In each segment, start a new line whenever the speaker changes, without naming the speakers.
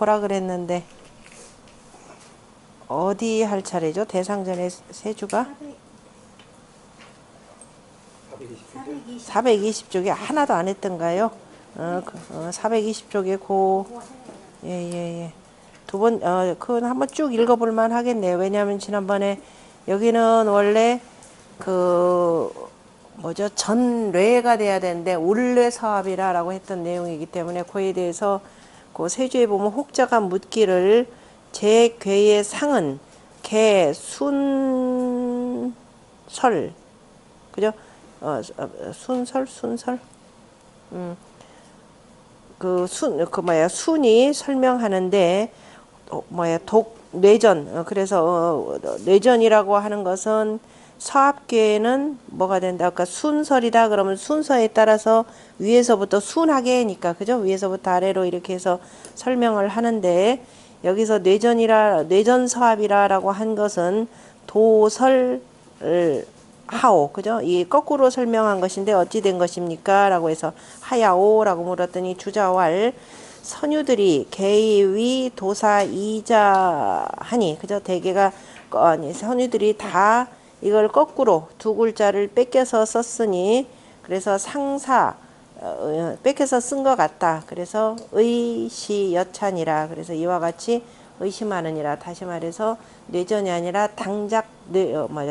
보라 그랬는데 어디 할 차례죠? 대상전의 세주가 420쪽에 하나도 안 했던가요? 420쪽에 예예예. 두 번 그건 한번 쭉 읽어볼만 하겠네요. 왜냐하면 지난번에 여기는 원래 그 뭐죠? 전례가 돼야 되는데 올례사합이라고 했던 내용이기 때문에 그에 대해서 그 세주에 보면 혹자가 묻기를 제 괴의 상은 개 순설 그죠? 순설 순이 설명하는데 뇌전 그래서 뇌전이라고 하는 것은 서합계는 뭐가 된다? 아까 순설이다 그러면 순서에 따라서 위에서부터 순하게니까 그죠? 위에서부터 아래로 이렇게 해서 설명을 하는데 여기서 뇌전서합이라고 한 것은 도설을 하오 그죠? 이 거꾸로 설명한 것인데 어찌 된 것입니까? 라고 해서 하야오라고 물었더니 주자왈 선유들이 개위 도사 이자하니 그죠? 대개가 아니 선유들이 다 이걸 거꾸로 두 글자를 뺏겨서 썼으니 그래서 상사 뺏겨서 쓴 것 같다. 그래서 의시여찬이라 그래서 이와 같이 의심하느니라. 다시 말해서 뇌전이 아니라 당작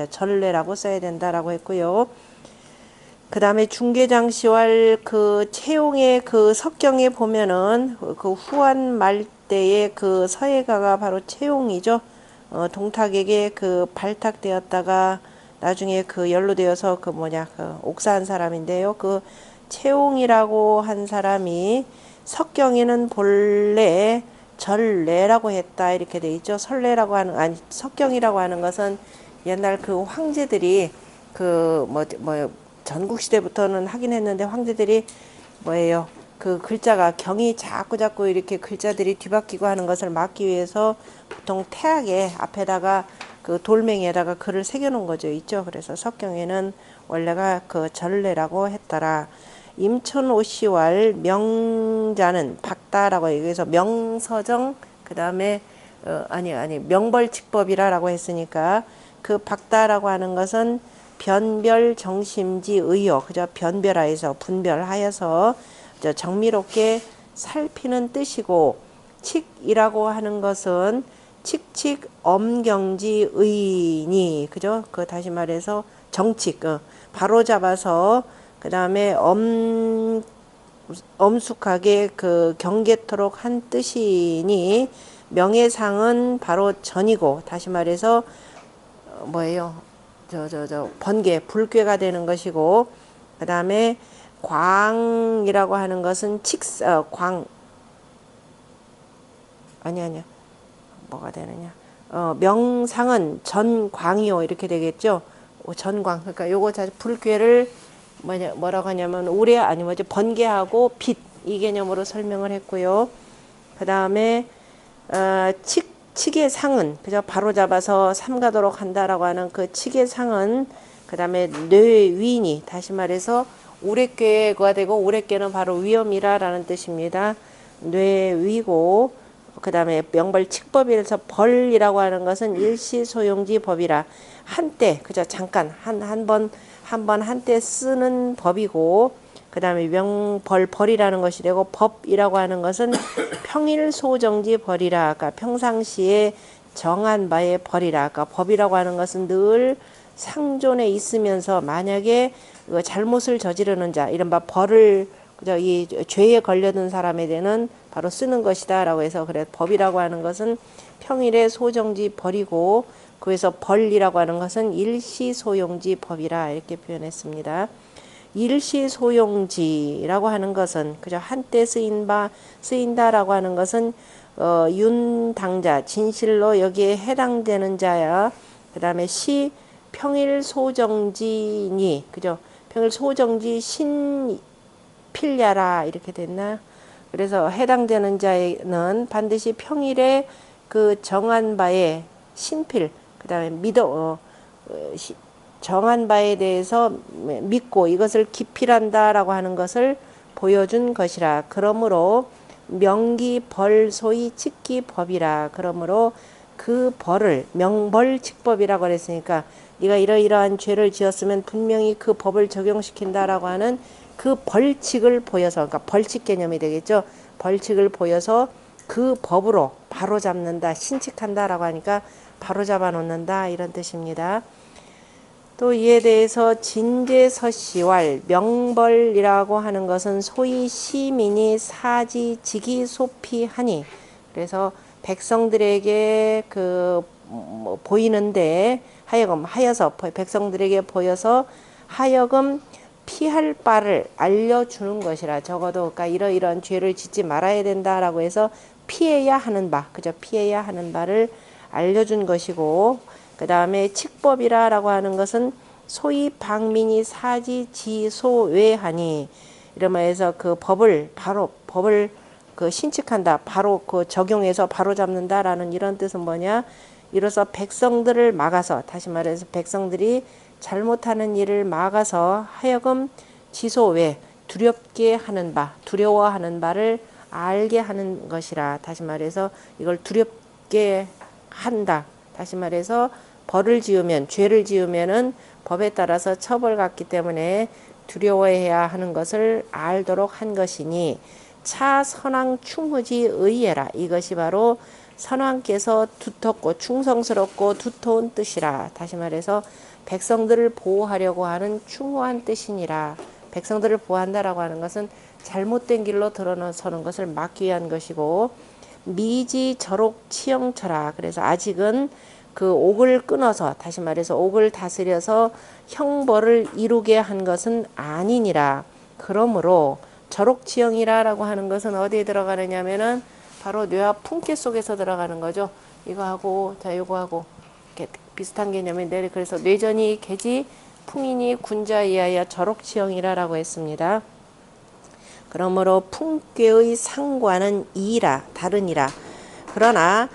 전례라고 써야 된다라고 했고요. 그 다음에 중개장시왈 그 채용의 그 석경에 보면은 그 후한 말대의 그 서예가가 바로 채용이죠. 동탁에게 그 발탁되었다가 나중에 그 연루되어서 그 옥사한 사람인데요. 그 채용이라고 한 사람이 석경에는 본래 전례라고 했다 이렇게 돼 있죠. 설례라고 하는 아니 석경이라고 하는 것은 옛날 그 황제들이 그 전국 시대부터는 하긴 했는데 황제들이 뭐예요? 그 글자가 경이 자꾸 이렇게 글자들이 뒤바뀌고 하는 것을 막기 위해서 보통 태학에 앞에다가 그 돌멩이에다가 글을 새겨놓은 거죠. 있죠. 그래서 석경에는 원래가 그 전례라고 했더라. 임천오시왈 명자는 박다라고 여기서 명서정 그 다음에 아니 명벌칙법이라고 했으니까 그 박다라고 하는 것은 변별 정심지 의요 그저 변별하여서 분별하여서 정밀롭게 살피는 뜻이고 칙이라고 하는 것은 칙칙 엄경지 의니 그죠? 그 다시 말해서 정칙 바로 잡아서 그 다음에 엄숙하게 그 경계토록 한 뜻이니 명예상은 바로 전이고 다시 말해서 뭐예요? 번개 불괴가 되는 것이고 그 다음에 광이라고 하는 것은 아니야 뭐가 되느냐 명상은 전광이요 이렇게 되겠죠. 전광 그러니까 요거 자주 불괴를 뭐라고 하냐면 우레 아니 번개하고 빛 이 개념으로 설명을 했고요. 그 다음에 칙의 상은 그죠 바로 잡아서 삼가도록 한다라고 하는 그 칙의 상은 그 다음에 뇌위니 다시 말해서 우레괴가 되고 우레괴는 바로 위험이라라는 뜻입니다. 뇌위고 그 다음에 명벌칙법이라서 벌이라고 하는 것은 일시소용지 법이라 한때 그죠 잠깐 한때 쓰는 법이고 그 다음에 벌이라는 것이 되고 법이라고 하는 것은 평일소정지 벌이라 아까 평상시에 정한 바의 벌이라 아까 법이라고 하는 것은 늘 상존에 있으면서 만약에 잘못을 저지르는 자 이른바 벌을 그죠 이 죄에 걸려든 사람에 대한 바로 쓰는 것이다 라고 해서 그래 법이라고 하는 것은 평일의 소정지 벌이고 그래서 벌이라고 하는 것은 일시소용지 법이라 이렇게 표현했습니다. 일시소용지라고 하는 것은 그저 한때 쓰인다라고 하는 것은 윤당자 진실로 여기에 해당되는 자야. 그 다음에 시 평일소정지니 그죠 평일소정지 신필야라 이렇게 됐나. 그래서 해당되는 자는 반드시 평일에 그 정한 바에 신필 그 다음에 정한 바에 대해서 믿고 이것을 기필한다라고 하는 것을 보여준 것이라. 그러므로 명기벌소이 칙기법이라. 그러므로 그 벌을 명벌칙법이라고 그랬으니까 네가 이러이러한 죄를 지었으면 분명히 그 법을 적용시킨다라고 하는 그 벌칙을 보여서, 그러니까 벌칙 개념이 되겠죠. 벌칙을 보여서 그 법으로 바로잡는다, 신칙한다라고 하니까 바로잡아 놓는다, 이런 뜻입니다. 또 이에 대해서 진제서시왈 명벌이라고 하는 것은 소위 시민이 사지 직이 소피하니, 그래서 백성들에게 보이는데 하여금 하여서 백성들에게 보여서 하여금 피할 바를 알려주는 것이라. 적어도 그러니까 이러이러한 죄를 짓지 말아야 된다라고 해서 피해야 하는 바, 그저 피해야 하는 바를 알려준 것이고, 그 다음에 칙법이라고 하는 것은 소위 방민이 사지 지소외하니, 이러면서 그 법을 신칙한다, 바로 적용해서 바로 잡는다라는 이런 뜻은 뭐냐? 이로써 백성들을 막아서, 다시 말해서 백성들이 잘못하는 일을 막아서 하여금 지소외, 두렵게 하는 바, 두려워하는 바를 알게 하는 것이라. 다시 말해서 이걸 두렵게 한다. 다시 말해서 벌을 지으면, 죄를 지으면은 법에 따라서 처벌받기 때문에 두려워해야 하는 것을 알도록 한 것이니, 차 선왕 충후지 의예라. 이것이 바로 선왕께서 두텁고 충성스럽고 두터운 뜻이라. 다시 말해서 백성들을 보호하려고 하는 충후한 뜻이니라. 백성들을 보호한다라고 하는 것은 잘못된 길로 들어서는 것을 막기 위한 것이고, 미지 저록 치영처라. 그래서 아직은 그 옥을 끊어서, 다시 말해서 옥을 다스려서 형벌을 이루게 한 것은 아니니라. 그러므로 저록치영이라고 하는 것은 어디에 들어가느냐면은 바로 뇌와 풍계 속에서 들어가는 거죠. 이거하고 자 요거하고 이렇게 비슷한 개념인데, 그래서 뇌전이 개지 풍인이 군자 이하여 저록치영이라고 했습니다. 그러므로 풍괴의 상관은 이라, 다르니라. 그러나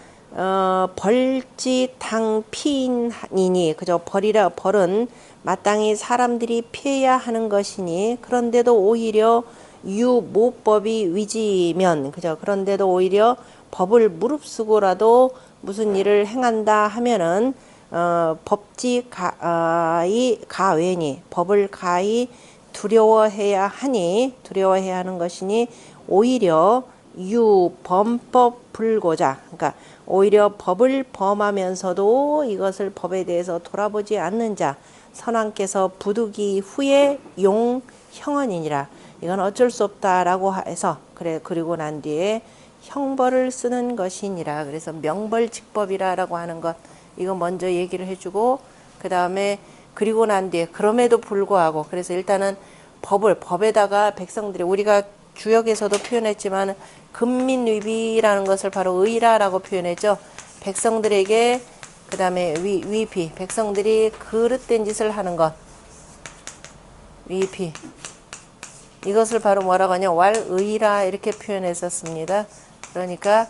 벌지당 피인이니, 그저 벌은 마땅히 사람들이 피해야 하는 것이니, 그런데도 오히려 유모법이 위지면, 그죠? 그런데도 오히려 법을 무릅쓰고라도 무슨 일을 행한다 하면은 법지 가외니, 법을 가히 두려워해야 하는 것이니, 오히려 유범법 불고자, 그러니까 오히려 법을 범하면서도 이것을 법에 대해서 돌아보지 않는 자, 선왕께서 부득이 후에 용 형언이니라. 이건 어쩔 수 없다라고 해서, 그리고 난 뒤에 형벌을 쓰는 것이니라. 그래서 명벌칙법이라고 하는 것, 이거 먼저 얘기를 해주고, 그 다음에 그리고 난 뒤에 그럼에도 불구하고, 그래서 일단은 법에다가 백성들이, 우리가 주역에서도 표현했지만 근민위비라는 것을 바로 의라라고 표현했죠. 백성들에게, 그 다음에 위비, 백성들이 그릇된 짓을 하는 것, 위비, 이것을 바로 뭐라고 하냐, 왈의라 이렇게 표현했었습니다. 그러니까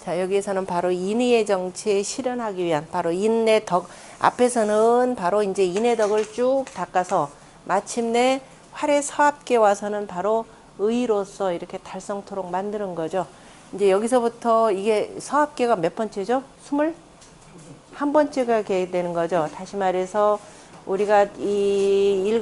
자, 여기에서는 바로 인의의 정치에 실현하기 위한, 바로 인의 덕, 앞에서는 바로 이제 인의 덕을 쭉 닦아서 마침내 활의 서합계 와서는 바로 의로서 이렇게 달성토록 만드는 거죠. 이제 여기서부터 이게 서합계가 몇 번째죠? 21번째가 되는 거죠. 다시 말해서 우리가 이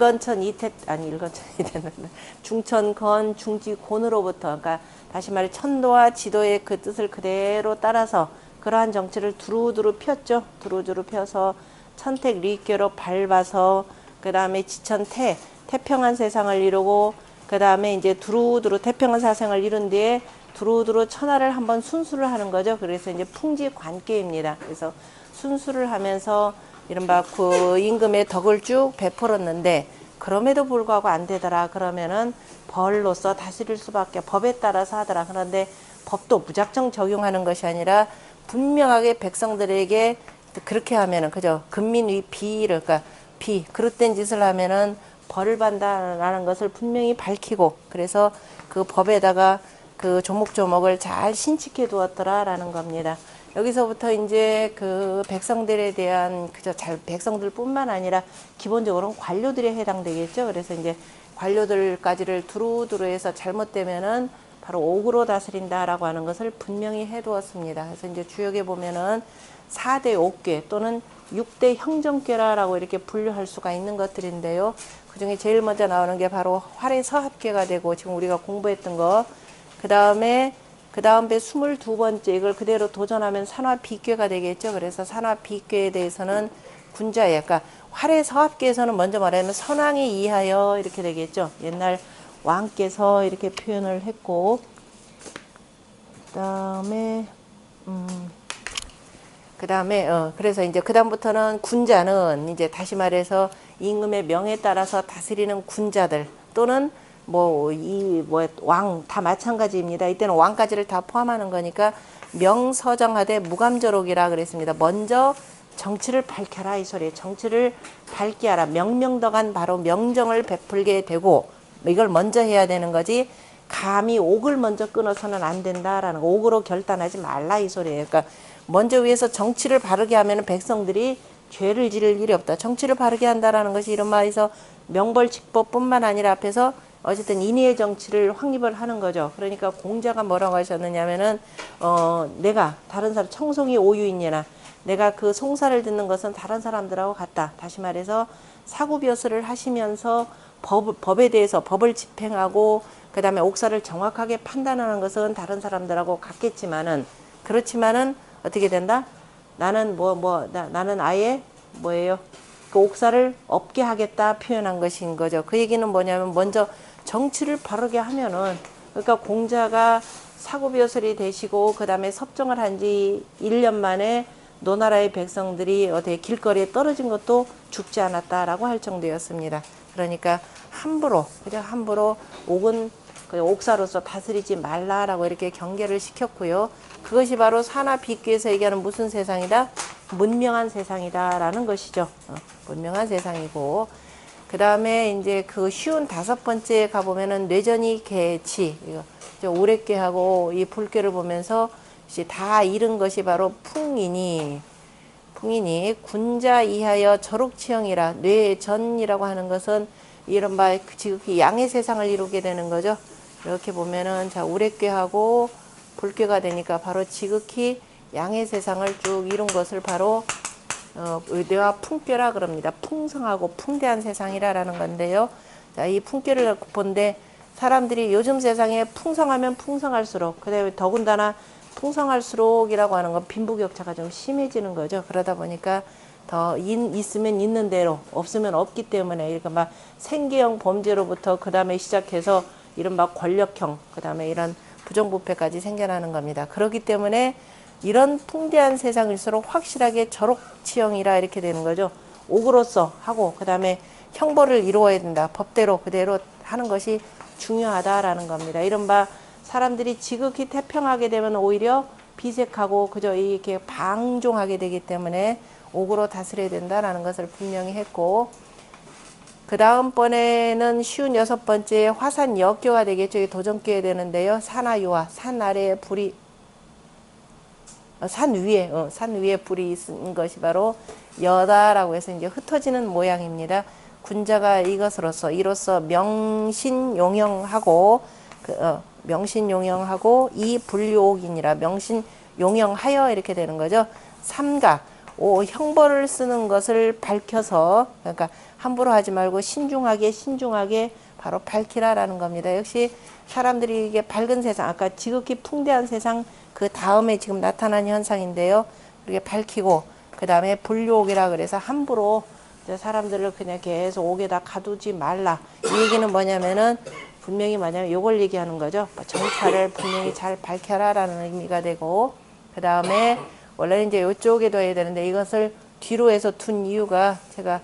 중천건 중지곤으로부터, 그러니까 다시 말해 천도와 지도의 그 뜻을 그대로 따라서 그러한 정치를 두루두루 폈죠. 두루두루 펴서 천택 리교로 밟아서, 그 다음에 지천태, 태평한 세상을 이루고, 그 다음에 이제 두루두루 태평한 세상을 이룬 뒤에 두루두루 천하를 한번 순수를 하는 거죠. 그래서 이제 풍지관계입니다. 그래서 순수를 하면서 이른바 그 임금의 덕을 쭉 베풀었는데, 그럼에도 불구하고 안 되더라. 그러면은 벌로서 다스릴 수밖에, 법에 따라서 하더라. 그런데 법도 무작정 적용하는 것이 아니라 분명하게 백성들에게 그렇게 하면은, 그죠? 근민위 비를, 그러니까 그릇된 짓을 하면은 벌을 받는다라는 것을 분명히 밝히고, 그래서 그 법에다가 그 조목조목을 잘 신칙해 두었더라라는 겁니다. 여기서부터 이제 그 백성들에 대한, 그저 백성들뿐만 아니라 기본적으로는 관료들에 해당되겠죠. 그래서 이제 관료들까지를 두루두루 해서 잘못되면은 바로 옥으로 다스린다라고 하는 것을 분명히 해두었습니다. 그래서 이제 주역에 보면은 4대 옥괴 또는 6대 형정괴라고 이렇게 분류할 수가 있는 것들인데요. 그 중에 제일 먼저 나오는 게 바로 활해서합괴가 되고 지금 우리가 공부했던 거. 그 다음에 22번째 이걸 그대로 도전하면 산화비괴가 되겠죠. 그래서 산화비괴에 대해서는 군자예. 그러니까 활해서합괴에서는 먼저 말하면 선왕에 의하여 이렇게 되겠죠. 옛날 왕께서 이렇게 표현을 했고, 그래서 이제 그다음부터는 군자는 이제 다시 말해서 임금의 명에 따라서 다스리는 군자들 또는 왕 다 마찬가지입니다. 이때는 왕까지를 다 포함하는 거니까 명서정하되 무감저록이라 그랬습니다. 먼저 정치를 밝혀라 이 소리예요. 정치를 밝게 하라. 명명덕한 바로 명정을 베풀게 되고 이걸 먼저 해야 되는 거지. 감히 옥을 먼저 끊어서는 안 된다라는 거. 옥으로 결단하지 말라 이 소리예요. 그러니까 먼저 위해서 정치를 바르게 하면 백성들이 죄를 지를 일이 없다. 정치를 바르게 한다라는 것이 이런 말에서 명벌직법뿐만 아니라 앞에서 어쨌든 인의의 정치를 확립을 하는 거죠. 그러니까 공자가 뭐라고 하셨느냐면은 내가 다른 사람 청송이 오유인이나 내가 그 송사를 듣는 것은 다른 사람들하고 같다. 다시 말해서 사구벼슬을 하시면서 법에 대해서 법을 집행하고 그 다음에 옥사를 정확하게 판단하는 것은 다른 사람들하고 같겠지만은 그렇지만은 어떻게 된다? 나는 나는 아예 그 옥사를 없게 하겠다 표현한 것인 거죠. 그 얘기는 뭐냐면 먼저 정치를 바르게 하면은 그러니까 공자가 사구벼슬이 되시고 그 다음에 섭정을 한 지 1년 만에 노나라의 백성들이 어떻게 길거리에 떨어진 것도 죽지 않았다라고 할 정도였습니다. 그러니까 함부로 옥은 옥사로서 다스리지 말라라고 이렇게 경계를 시켰고요. 그것이 바로 산화비귀에서 얘기하는 무슨 세상이다? 문명한 세상이다라는 것이죠. 문명한 세상이고 그 다음에 이제 그 쉬운 5번째에 가보면은 뇌전이 개치 오랫괴하고 이 불괴를 보면서 다 잃은 것이 바로 풍이니 군자 이하여 저록치형이라 뇌전이라고 하는 것은 이른바 지극히 양의 세상을 이루게 되는 거죠. 이렇게 보면은 자 우랫괴하고 불괴가 되니까 바로 지극히 양의 세상을 쭉 이룬 것을 바로 뇌와 풍괴라 그럽니다. 풍성하고 풍대한 세상이라는 건데요. 자, 이 풍괴를 본데 사람들이 요즘 세상에 풍성하면 풍성할수록 그다음에 더군다나 풍성할수록이라고 하는 건 빈부격차가 좀 심해지는 거죠. 그러다 보니까 더 있으면 있는 대로 없으면 없기 때문에 이렇게 막 생계형 범죄로부터 그 다음에 시작해서 이른바 권력형 그 다음에 이런 부정부패까지 생겨나는 겁니다. 그렇기 때문에 이런 풍대한 세상일수록 확실하게 저록치형이라 이렇게 되는 거죠. 옥으로서 하고 그 다음에 형벌을 이루어야 된다. 법대로 그대로 하는 것이 중요하다라는 겁니다. 이른바 사람들이 지극히 태평하게 되면 오히려 비색하고 그저 이렇게 방종하게 되기 때문에 옥으로 다스려야 된다라는 것을 분명히 했고 그 다음번에는 쉬운 6번째 화산역교가 되겠죠. 도전교가 되는데요. 산하유화 산 아래에 불이 산 위에 불이 있는 것이 바로 여다라고 해서 이제 흩어지는 모양입니다. 군자가 이로써 명신용영하고 이 분류옥이니라 명신용영하여 이렇게 되는 거죠. 삼가 형벌을 쓰는 것을 밝혀서 그러니까 함부로 하지 말고 신중하게 바로 밝히라라는 겁니다. 역시 사람들이 이게 밝은 세상 아까 지극히 풍대한 세상 그 다음에 지금 나타난 현상인데요. 이렇게 밝히고 그 다음에 분류옥이라 그래서 함부로 사람들을 그냥 계속 옥에다 가두지 말라. 이 얘기는 뭐냐면은 분명히 뭐냐면 요걸 얘기하는 거죠. 정찰을 분명히 잘 밝혀라라는 의미가 되고 그 다음에 원래는 이제 요쪽에 둬야 되는데 이것을 뒤로 해서 둔 이유가 제가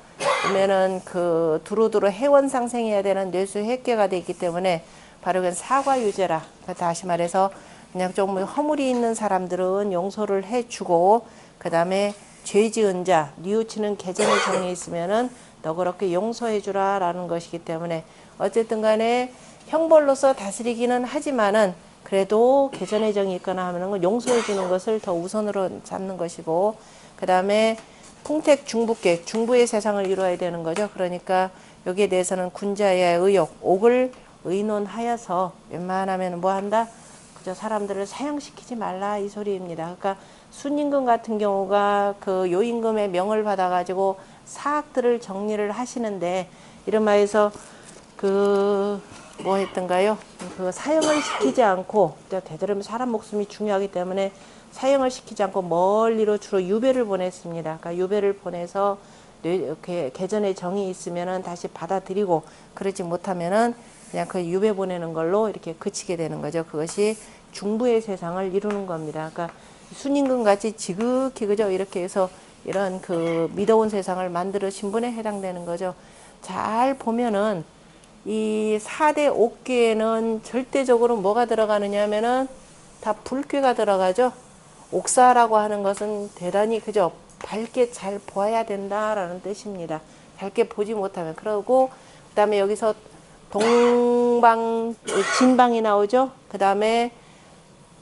보면은 그 두루두루 해원상생해야 되는 뇌수획괴가 되기 때문에 바로 그 사과유제라. 다시 말해서 그냥 좀 허물이 있는 사람들은 용서를 해주고 그 다음에 죄 지은 자 뉘우치는 계전의 정이 있으면은 너그럽게 용서해주라 라는 것이기 때문에 어쨌든 간에 형벌로서 다스리기는 하지만은 그래도 계전의 정이 있거나 하면은 건 용서해 주는 것을 더 우선으로 잡는 것이고 그 다음에 풍택 중부계 중부의 세상을 이루어야 되는 거죠. 그러니까 여기에 대해서는 군자의 의욕 옥을 의논하여서 웬만하면 뭐 한다? 그저 사람들을 사형시키지 말라 이 소리입니다. 그러니까 순임금 같은 경우가 그 요임금의 명을 받아가지고 사학들을 정리를 하시는데 이런 말에서 그 뭐 했던가요? 그 사형을 시키지 않고 되도록이면 사람 목숨이 중요하기 때문에 사형을 시키지 않고 멀리로 주로 유배를 보냈습니다. 그러니까 유배를 보내서 이렇게 개전에 정이 있으면은 다시 받아들이고 그러지 못하면은 그냥 그 유배 보내는 걸로 이렇게 그치게 되는 거죠. 그것이 중부의 세상을 이루는 겁니다. 그러니까 순임금 같이 지극히 그죠 이렇게 해서 이런 그 미더운 세상을 만들으신 분에 해당되는 거죠. 잘 보면은 이 4대 옥괴에는 절대적으로 뭐가 들어가느냐 하면은 다 불괴가 들어가죠. 옥사라고 하는 것은 대단히 그죠 밝게 잘 보아야 된다라는 뜻입니다. 밝게 보지 못하면 그러고 그 다음에 여기서 동방 진방이 나오죠. 그 다음에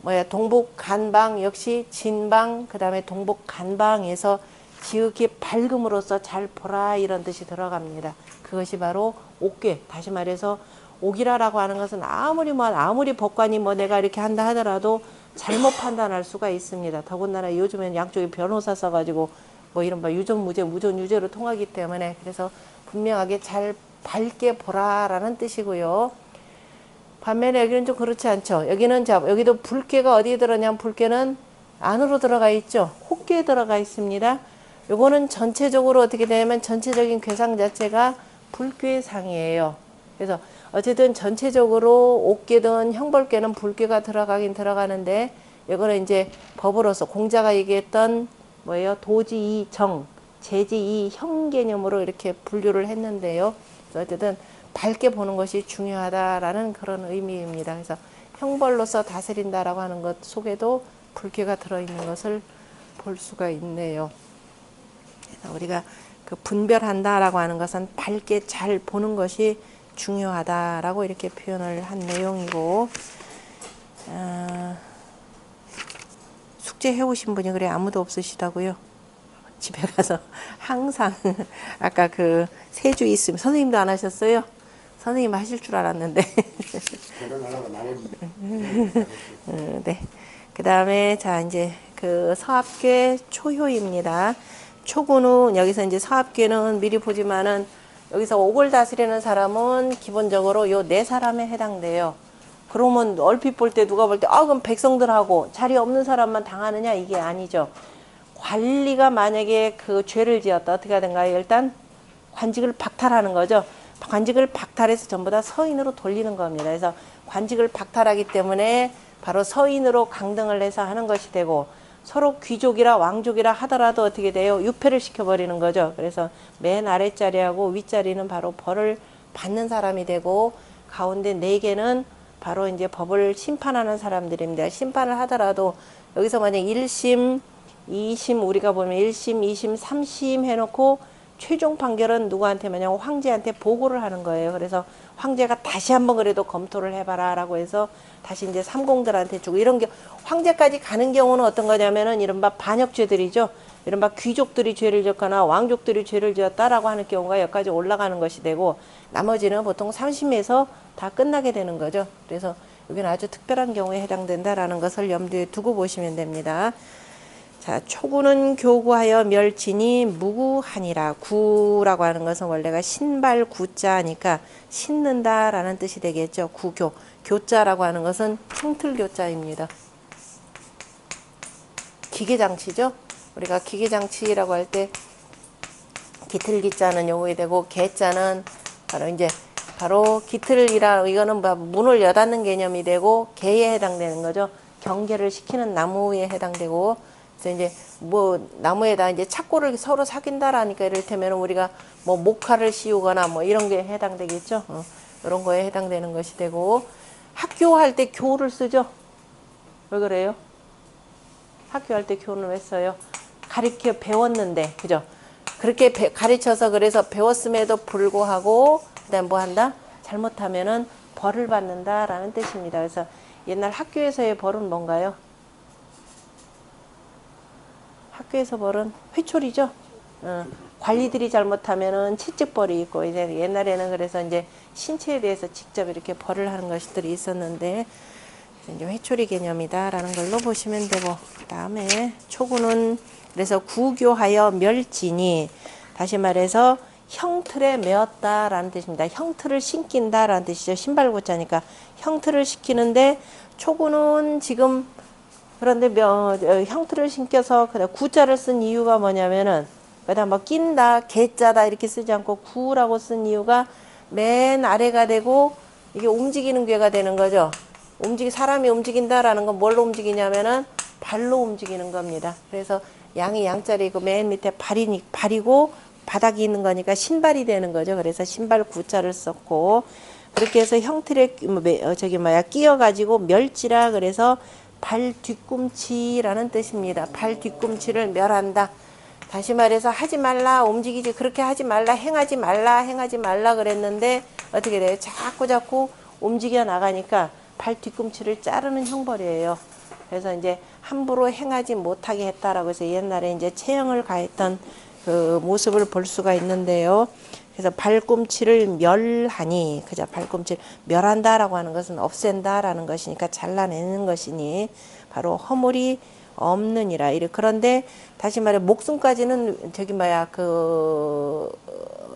뭐야 동북 간방 역시 진방 그 다음에 동북 간방에서 지극히 밝음으로써 잘 보라 이런 뜻이 들어갑니다. 그것이 바로 옥괴. 다시 말해서 옥이라고 하는 것은 아무리 법관이 뭐 내가 이렇게 한다 하더라도 잘못 판단할 수가 있습니다. 더군다나 요즘엔 양쪽에 변호사 써가지고 뭐 이런 유전무죄, 무전유죄로 통하기 때문에 그래서 분명하게 잘 밝게 보라라는 뜻이고요. 반면에 여기는 좀 그렇지 않죠. 여기도 불괴가 어디에 들어냐면 불괴는 안으로 들어가 있죠. 혹괴에 들어가 있습니다. 요거는 전체적으로 어떻게 되냐면 전체적인 괴상 자체가 불괴상이에요. 그래서 어쨌든 전체적으로 옥괴든 형벌괴는 불괴가 들어가긴 들어가는데 이거는 이제 법으로서 공자가 얘기했던 뭐예요? 도지 정, 제지 형 개념으로 이렇게 분류를 했는데요. 어쨌든 밝게 보는 것이 중요하다라는 그런 의미입니다. 그래서 형벌로서 다스린다라고 하는 것 속에도 불괴가 들어있는 것을 볼 수가 있네요. 그래서 우리가 그 분별한다라고 하는 것은 밝게 잘 보는 것이 중요하다라고 이렇게 표현을 한 내용이고 숙제 해오신 분이 그래 아무도 없으시다고요? 집에 가서 항상 아까 그 세주 있으면 선생님도 안 하셨어요? 선생님 하실 줄 알았는데 네. 그 다음에 자 이제 그 서합괴 초효입니다. 초구는 여기서 이제 서합괴는 미리 보지만은 여기서 옥을 다스리는 사람은 기본적으로 요 네 사람에 해당돼요. 그러면 얼핏 볼 때 누가 볼 때 그럼 백성들하고 자리 없는 사람만 당하느냐 이게 아니죠. 관리가 만약에 그 죄를 지었다 어떻게 하든가요? 일단 관직을 박탈하는 거죠. 관직을 박탈해서 전부 다 서인으로 돌리는 겁니다. 그래서 관직을 박탈하기 때문에 바로 서인으로 강등을 해서 하는 것이 되고 서로 귀족이라 왕족이라 하더라도 어떻게 돼요? 유폐를 시켜버리는 거죠. 그래서 맨 아랫자리하고 윗자리는 바로 벌을 받는 사람이 되고 가운데 네 개는 바로 이제 법을 심판하는 사람들입니다. 심판을 하더라도 여기서 만약 1심, 2심 우리가 보면 1심, 2심, 3심 해놓고 최종 판결은 누구한테 마냥 황제한테 보고를 하는 거예요. 그래서 황제가 다시 한번 그래도 검토를 해봐라 라고 해서 다시 이제 삼공들한테 주고 이런 게 황제까지 가는 경우는 어떤 거냐면은 이른바 반역죄들이죠. 이른바 귀족들이 죄를 지었거나 왕족들이 죄를 지었다라고 하는 경우가 여기까지 올라가는 것이 되고 나머지는 보통 3심에서 다 끝나게 되는 거죠. 그래서 여기는 아주 특별한 경우에 해당된다라는 것을 염두에 두고 보시면 됩니다. 자, 초구는 교구하여 멸치니 무구하니라. 구라고 하는 것은 원래가 신발 구자니까 신는다라는 뜻이 되겠죠. 구교. 교자라고 하는 것은 형틀교자입니다. 기계장치죠. 우리가 기계장치라고 할 때 기틀기자는 요거에 되고 개자는 바로 기틀이라 이거는 문을 여닫는 개념이 되고 개에 해당되는 거죠. 경계를 시키는 나무에 해당되고 그래서 이제 뭐 나무에다 이제 착고를 서로 사귄다라니까 이를테면 우리가 뭐 목화를 씌우거나 뭐 이런 게 해당되겠죠. 이런 거에 해당되는 것이 되고 학교할 때 교를 쓰죠. 왜 그래요? 학교할 때 교는 왜 써요? 가르쳐 배웠는데 그죠? 그렇게 가르쳐서 그래서 배웠음에도 불구하고 그다음 뭐 한다? 잘못하면은 벌을 받는다라는 뜻입니다. 그래서 옛날 학교에서의 벌은 뭔가요? 학교에서 벌은 회초리죠. 관리들이 잘못하면은 채찍벌이 있고, 이제 옛날에는 그래서 이제 신체에 대해서 직접 이렇게 벌을 하는 것들이 있었는데, 이제 회초리 개념이다라는 걸로 보시면 되고, 그 다음에 초구는 그래서 구교하여 멸지니, 다시 말해서 형틀에 메었다라는 뜻입니다. 형틀을 신긴다라는 뜻이죠. 신발구자니까 형틀을 시키는데, 초구는 지금 그런데 형틀을 신겨서 그다음 구자를 쓴 이유가 뭐냐면은, 그다음 뭐 낀다, 개자다 이렇게 쓰지 않고 구라고 쓴 이유가 맨 아래가 되고 이게 움직이는 괴가 되는 거죠. 사람이 움직인다라는 건 뭘로 움직이냐면은 발로 움직이는 겁니다. 그래서 양이 양자리고 맨 밑에 발이고 바닥이 있는 거니까 신발이 되는 거죠. 그래서 신발 구자를 썼고, 그렇게 해서 형틀에 끼어가지고 멸지라, 그래서 발 뒤꿈치라는 뜻입니다. 발 뒤꿈치를 멸한다. 다시 말해서 하지 말라, 움직이지, 그렇게 하지 말라, 행하지 말라 그랬는데 어떻게 돼요? 자꾸 움직여 나가니까 발 뒤꿈치를 자르는 형벌이에요. 그래서 이제 함부로 행하지 못하게 했다라고 해서 옛날에 이제 체형을 가했던 그 모습을 볼 수가 있는데요. 그래서 발꿈치를 멸하니, 그죠? 발꿈치를 멸한다라고 하는 것은 없앤다라는 것이니까 잘라내는 것이니 바로 허물이 없느니라. 그런데 다시 말해 목숨까지는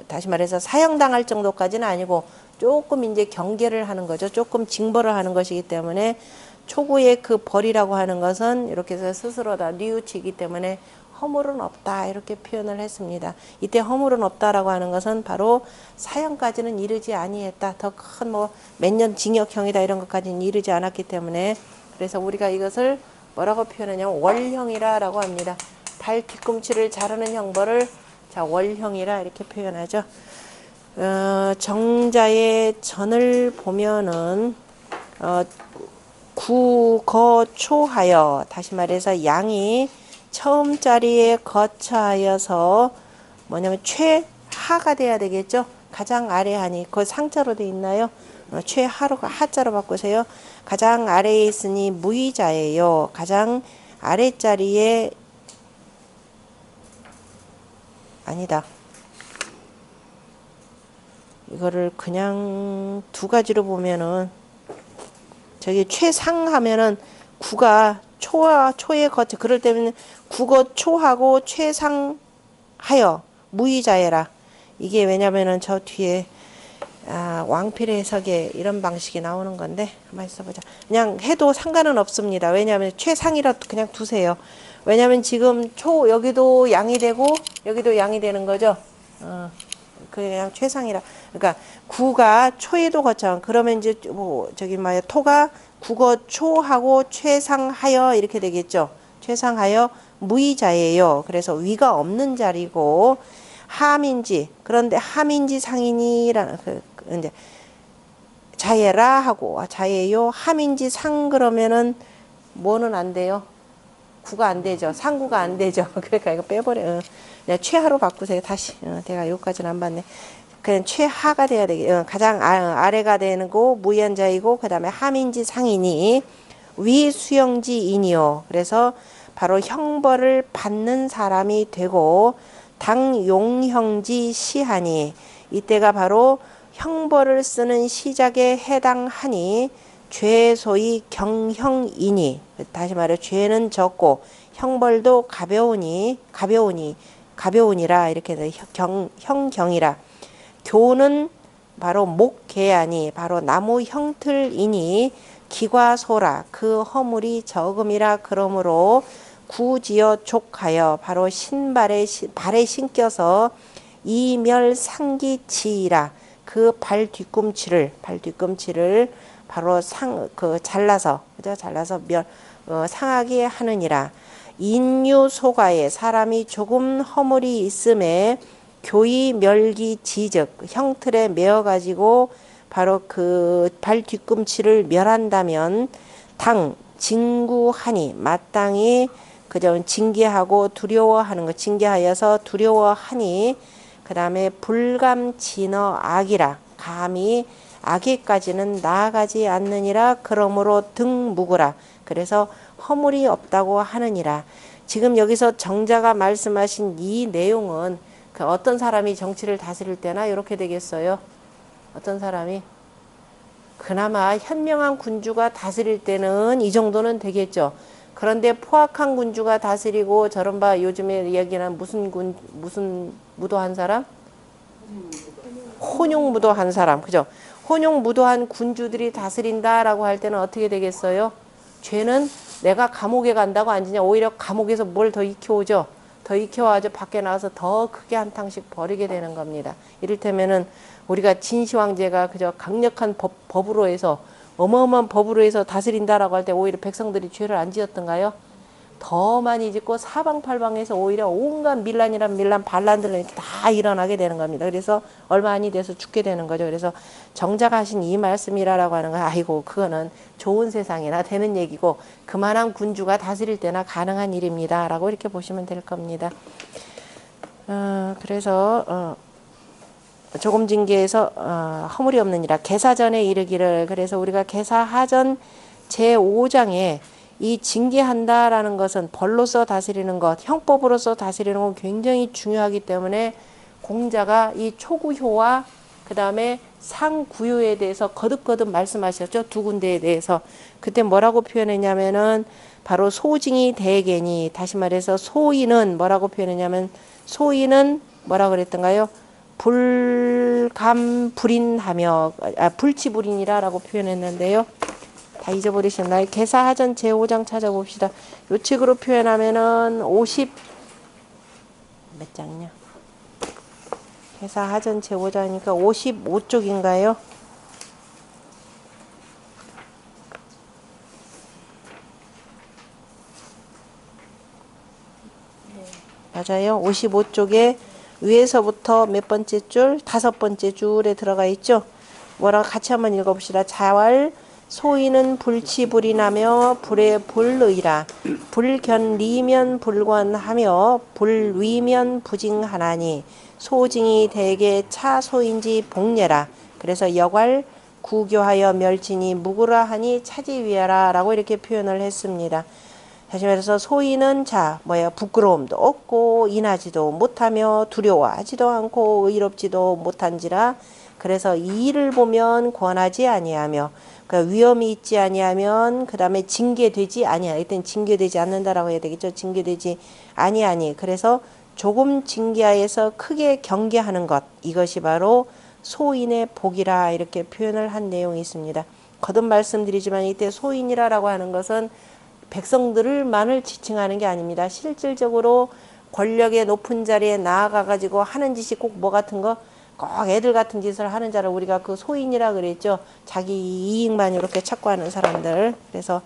다시 말해서 사형당할 정도까지는 아니고 조금 이제 경계를 하는 거죠. 조금 징벌을 하는 것이기 때문에 초구의 그 벌이라고 하는 것은 이렇게 해서 스스로 다 뉘우치기 때문에 허물은 없다 이렇게 표현을 했습니다. 이때 허물은 없다라고 하는 것은 바로 사형까지는 이르지 아니했다. 더 큰 뭐 몇 년 징역형이다 이런 것까지는 이르지 않았기 때문에, 그래서 우리가 이것을 뭐라고 표현하냐면 월형이라고 합니다. 발 뒤꿈치를 자르는 형벌을 월형이라 이렇게 표현하죠. 정자의 전을 보면은 구거초하여, 다시 말해서 양이 처음 자리에 거처하여서 뭐냐면 최하가 돼야 되겠죠. 가장 아래 하니 그 상자로 돼 있나요? 최하로 하자로 바꾸세요. 가장 아래에 있으니 무의자예요. 가장 아랫자리에 아니다. 이거를 그냥 두 가지로 보면은 저기 최상하면은 구가 초와 초에 거쳐, 그럴 때는 국어 초하고 최상하여 무의자해라. 이게 왜냐면은 저 뒤에 왕필의 해석에 이런 방식이 나오는 건데 한번 써보자. 그냥 해도 상관은 없습니다. 왜냐하면 최상이라 그냥 두세요. 왜냐하면 지금 여기도 양이 되고 여기도 양이 되는 거죠. 그냥 최상이라. 그러니까 구가 초에도 거쳐. 그러면 이제 토가 국어 초하고 최상하여 이렇게 되겠죠. 최상하여 무의자예요. 그래서 위가 없는 자리고, 함인지, 그런데 함인지 상인이라는 이제 자예라 하고 자예요 함인지 상, 그러면은 뭐는 안 돼요? 구가 안 되죠. 상구가 안 되죠. 그러니까 이거 빼버려. 그냥 최하로 바꾸세요. 다시. 내가 여기까지는 안 봤네. 그냥 최하가 돼야 되겠. 가장 아래가 되는 거 무연자이고, 그 다음에 함인지 상이니 위수영지이니요. 그래서 바로 형벌을 받는 사람이 되고, 당용형지 시하니, 이때가 바로 형벌을 쓰는 시작에 해당하니 죄소위 경형이니, 다시 말해 죄는 적고 형벌도 가벼우니라 이렇게 돼. 형경이라. 교는 바로 목계하니 바로 나무 형틀이니 기과소라 그 허물이 적음이라. 그러므로 구지어 족하여 바로 발에 신겨서 이멸상기치이라. 그 발 뒤꿈치를 바로 잘라서 상하게 하느니라. 인유소가에 사람이 조금 허물이 있음에 교의 멸기 지즉 형틀에 메어 가지고 바로 그 발 뒤꿈치를 멸한다면 징구하니 마땅히 그저 징계하고 두려워하는 것, 징계하여서 두려워하니, 그 다음에 불감진어 악이라 감히 악에까지는 나아가지 않느니라. 그러므로 등묵으라. 그래서 허물이 없다고 하느니라. 지금 여기서 정자가 말씀하신 이 내용은 그 어떤 사람이 정치를 다스릴 때나 이렇게 되겠어요. 어떤 사람이 그나마 현명한 군주가 다스릴 때는 이 정도는 되겠죠. 그런데 포악한 군주가 다스리고 저런 바 요즘에 이야기는 무슨 무도한 사람? 혼용무도한 사람. 그죠? 혼용무도한 군주들이 다스린다라고 할 때는 어떻게 되겠어요? 죄는 내가 감옥에 간다고 앉으냐. 오히려 감옥에서 뭘 더 익혀오죠. 더 익혀와서 밖에 나와서 더 크게 한탕씩 벌이게 되는 겁니다. 이를테면은 우리가 진시황제가 그저 강력한 법으로 해서 어마어마한 법으로 해서 다스린다라고 할 때 오히려 백성들이 죄를 안 지었던가요? 더 많이 짓고 사방팔방에서 오히려 온갖 밀란이란 밀란 반란들은 이렇게 다 일어나게 되는 겁니다. 그래서 얼마 안이 돼서 죽게 되는 거죠. 그래서 정자가 하신 이 말씀이라고 하는 건 아이고 그거는 좋은 세상이나 되는 얘기고 그만한 군주가 다스릴 때나 가능한 일입니다. 라고 이렇게 보시면 될 겁니다. 그래서 조금 징계에서 허물이 없느니라 계사전에 이르기를 그래서 우리가 계사하전 제5장에 이 징계한다라는 것은 벌로서 다스리는 것, 형법으로서 다스리는 건 굉장히 중요하기 때문에 공자가 이 초구효와 그 다음에 상구효에 대해서 거듭거듭 말씀하셨죠. 두 군데에 대해서. 그때 뭐라고 표현했냐면은 바로 소징이 대개니 다시 말해서 소인은 뭐라고 표현했냐면 소인은 뭐라고 그랬던가요? 불감불인하며 불치불인이라고 표현했는데요. 다 잊어버리셨나요? 계사하전 제5장 찾아봅시다. 요 책으로 표현하면은 50 몇 장이냐? 계사하전 제5장이니까 55쪽인가요? 맞아요. 55쪽에 위에서부터 몇 번째 줄? 5번째 줄에 들어가 있죠. 뭐라고 같이 한번 읽어봅시다. 자왈 소인은 불치불인하며 불에 불의라 불견리면 불권하며 불위면 부징하나니 소징이 대개 차소인지 복례라. 그래서 여괄 구교하여 멸치니 묵으라 하니 차지위하라 라고 이렇게 표현을 했습니다. 다시 말해서 소인은 부끄러움도 없고 인하지도 못하며 두려워하지도 않고 의롭지도 못한지라. 그래서 이 일을 보면 권하지 아니하며 그러니까 위험이 있지 아니하면 그 다음에 징계되지 아니하. 이땐 징계되지 않는다라고 해야 되겠죠. 징계되지 아니하니. 그래서 조금 징계하여서 크게 경계하는 것. 이것이 바로 소인의 복이라 이렇게 표현을 한 내용이 있습니다. 거듭 말씀드리지만 이때 소인이라고 하는 것은 백성들만을 지칭하는 게 아닙니다. 실질적으로 권력의 높은 자리에 나아가가지고 하는 짓이 꼭 뭐 같은 거? 꼭 애들 같은 짓을 하는 자를 우리가 그 소인이라 그랬죠. 자기 이익만 이렇게 찾고 하는 사람들. 그래서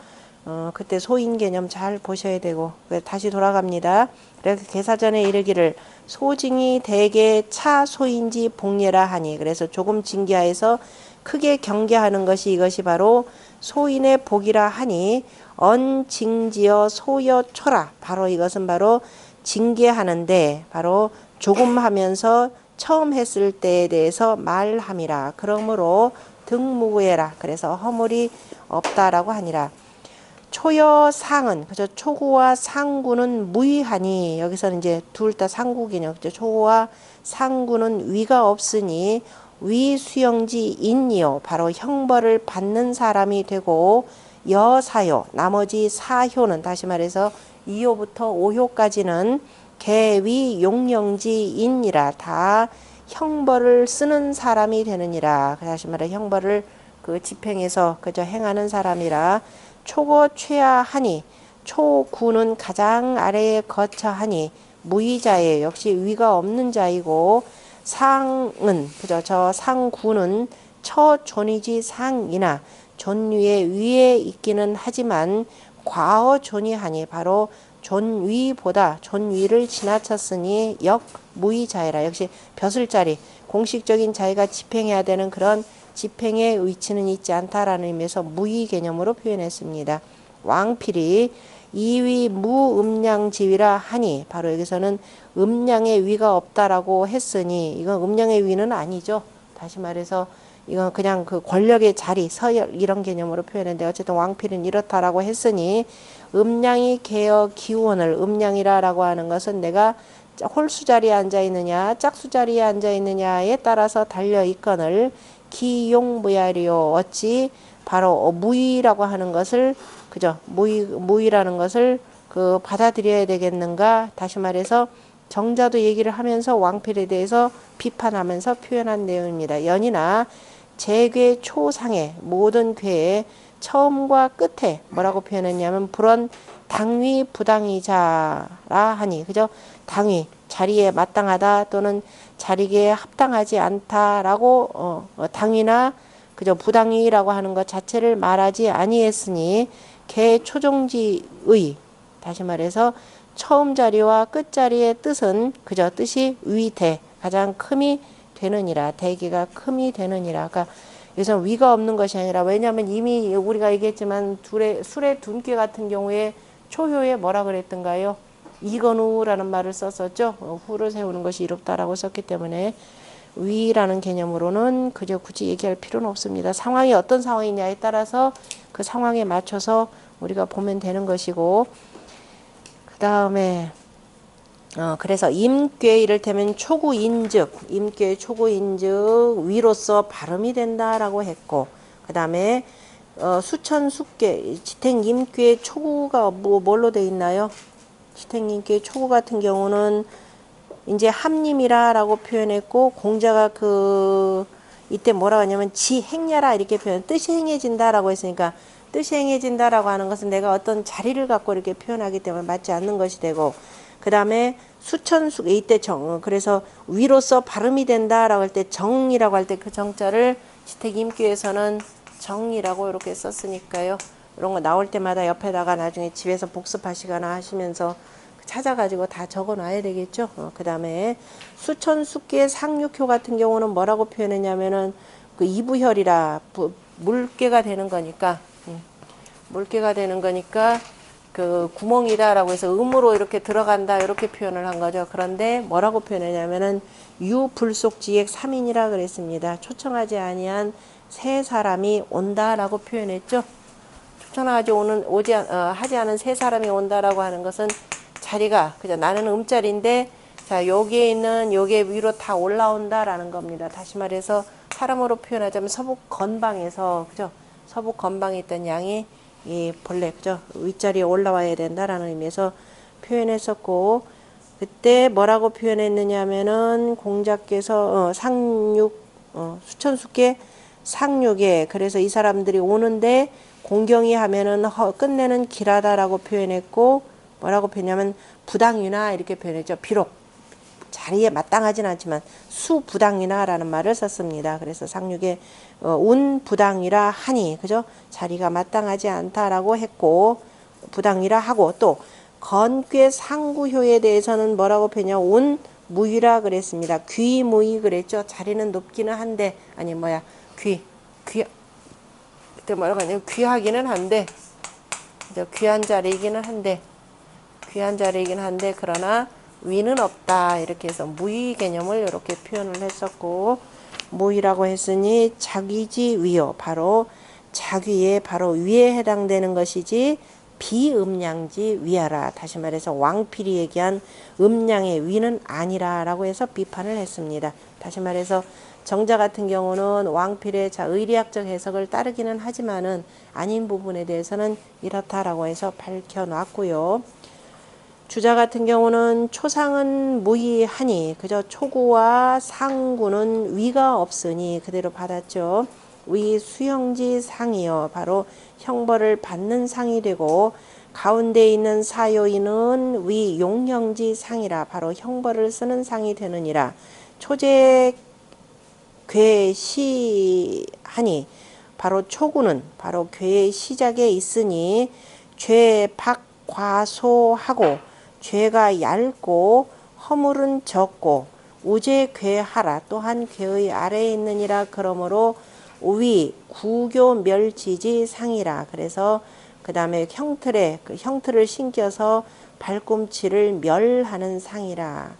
그때 소인 개념 잘 보셔야 되고 다시 돌아갑니다. 그래서 계사전에 이르기를 소징이 대개 차 소인지 복례라 하니 그래서 조금 징계하여서 크게 경계하는 것이 이것이 바로 소인의 복이라 하니 언징지어 소여 초라 바로 이것은 바로 징계하는데 바로 조금 하면서 처음 했을 때에 대해서 말함이라. 그러므로 등무구해라. 그래서 허물이 없다라고 하니라. 초여상은 그죠? 초구와 상구는 무위하니 여기서는 이제 둘 다 상구 개념. 그죠? 초구와 상구는 위가 없으니 위수영지 인이요. 바로 형벌을 받는 사람이 되고 여사요. 나머지 사효는 다시 말해서 2효부터 5효까지는 개위 용영지인이라 다 형벌을 쓰는 사람이 되느니라. 다시 말해 형벌을 그 집행해서 그저 행하는 사람이라. 초거 최하하니 초구는 가장 아래에 거처하니 무위자에 역시 위가 없는 자이고 상은 그저 저 상구는 처존이지 상이나 존위에 있기는 하지만 과어 존이하니 바로 존위보다 존위를 지나쳤으니 역무위자이라. 역시 벼슬자리 공식적인 자기가 집행해야 되는 그런 집행의 위치는 있지 않다라는 의미에서 무위 개념으로 표현했습니다. 왕필이 이위 무음량지위라 하니 바로 여기서는 음량의 위가 없다라고 했으니 이건 음량의 위는 아니죠. 다시 말해서 이건 그냥 그 권력의 자리, 서열 이런 개념으로 표현했는데 어쨌든 왕필은 이렇다라고 했으니 음양이 개어 기원을 음양이라고 하는 것은 내가 홀수 자리에 앉아 있느냐 짝수 자리에 앉아 있느냐에 따라서 달려 있거늘 기용무야리요 어찌 바로 무의라고 하는 것을 그죠 무의라는 것을 그 받아들여야 되겠는가. 다시 말해서 정자도 얘기를 하면서 왕필에 대해서 비판하면서 표현한 내용입니다. 연이나 재괴 초상의 모든 괴의 처음과 끝에 뭐라고 표현했냐면 불언 당위 부당이자라 하니 그죠 당위 자리에 마땅하다 또는 자리에 합당하지 않다라고 당위나 그죠 부당위라고 하는 것 자체를 말하지 아니했으니 개 초종지의 다시 말해서 처음 자리와 끝 자리의 뜻은 그저 뜻이 위대 가장 큼이 되느니라 대기가 큼이 되느니라. 그러니까 여기서 위가 없는 것이 아니라 왜냐하면 이미 우리가 얘기했지만 술의 둔께 같은 경우에 초효에 뭐라 그랬던가요? 이건우라는 말을 썼었죠. 후를 세우는 것이 이롭다라고 썼기 때문에 위라는 개념으로는 그저 굳이 얘기할 필요는 없습니다. 상황이 어떤 상황이냐에 따라서 그 상황에 맞춰서 우리가 보면 되는 것이고 그 다음에 그래서 임괴 이를테면 초구인즉 임괴 초구인즉 위로서 발음이 된다라고 했고 그 다음에 수천숙괴 지택임괴 초구가 뭘로 돼 있나요? 지택임괴 초구 같은 경우는 이제 함님이라라고 표현했고 공자가 이때 뭐라고 하냐면 지행야라 이렇게 표현 뜻이 행해진다라고 했으니까 뜻이 행해진다라고 하는 것은 내가 어떤 자리를 갖고 이렇게 표현하기 때문에 맞지 않는 것이 되고 그 다음에 수천숙 이때 그래서 위로서 발음이 된다라고 할 때 정이라고 할 때 그 정자를 지택임귀에서는 정이라고 이렇게 썼으니까요. 이런 거 나올 때마다 옆에다가 나중에 집에서 복습하시거나 하시면서 찾아가지고 다 적어 놔야 되겠죠. 그 다음에 수천숙기의 상륙효 같은 경우는 뭐라고 표현했냐면은 그 이부혈이라 물개가 되는 거니까 물개가 되는 거니까 그 구멍이다라고 해서 음으로 이렇게 들어간다 이렇게 표현을 한 거죠. 그런데 뭐라고 표현했냐면은 유불속지액 3인이라 그랬습니다. 초청하지 아니한 세 사람이 온다라고 표현했죠. 초청하지 하지 않은 세 사람이 온다라고 하는 것은 자리가 그죠 나는 음자리인데 자 여기에 있는 여기에 위로 다 올라온다라는 겁니다. 다시 말해서 사람으로 표현하자면 서북 건방에서 그죠 서북 건방에 있던 양이 이 본래 그죠 윗자리에 올라와야 된다라는 의미에서 표현했었고 그때 뭐라고 표현했느냐면은 공자께서 수천수께 상륙에 그래서 이 사람들이 오는데 공경이 하면은 끝내는 길하다라고 표현했고 뭐라고 표현하면 부당이나 이렇게 표현했죠. 비록 자리에 마땅하진 않지만 수부당이나라는 말을 썼습니다. 그래서 상륙에 운부당이라 하니 그죠? 자리가 마땅하지 않다라고 했고 부당이라 하고 또 건괴 상구효에 대해서는 뭐라고 표현하냐 운무위라 그랬습니다. 귀무위 그랬죠. 자리는 높기는 한데 아니 그때 뭐라고 하냐면 귀하기는 한데 귀한 자리이기는 한데 그러나 위는 없다 이렇게 해서 무위 개념을 이렇게 표현을 했었고 무위라고 했으니 자귀지 위요 바로 자귀의 바로 위에 해당되는 것이지 비음량지 위하라 다시 말해서 왕필이 얘기한 음량의 위는 아니라 라고 해서 비판을 했습니다. 다시 말해서 정자 같은 경우는 왕필의 의리학적 해석을 따르기는 하지만은 아닌 부분에 대해서는 이렇다라고 해서 밝혀놨고요. 주자 같은 경우는 초상은 무의하니 그저 초구와 상구는 위가 없으니 그대로 받았죠. 위 수형지 상이요 바로 형벌을 받는 상이 되고 가운데 있는 사요인은 위 용형지 상이라 바로 형벌을 쓰는 상이 되느니라. 초제 괴시하니 바로 초구는 바로 괴의 시작에 있으니 죄박 과소하고 죄가 얇고 허물은 적고 우제 괴하라 또한 괴의 아래에 있느니라. 그러므로 위 구교 멸지지 상이라. 그래서 그 다음에 형틀을 신겨서 발꿈치를 멸하는 상이라.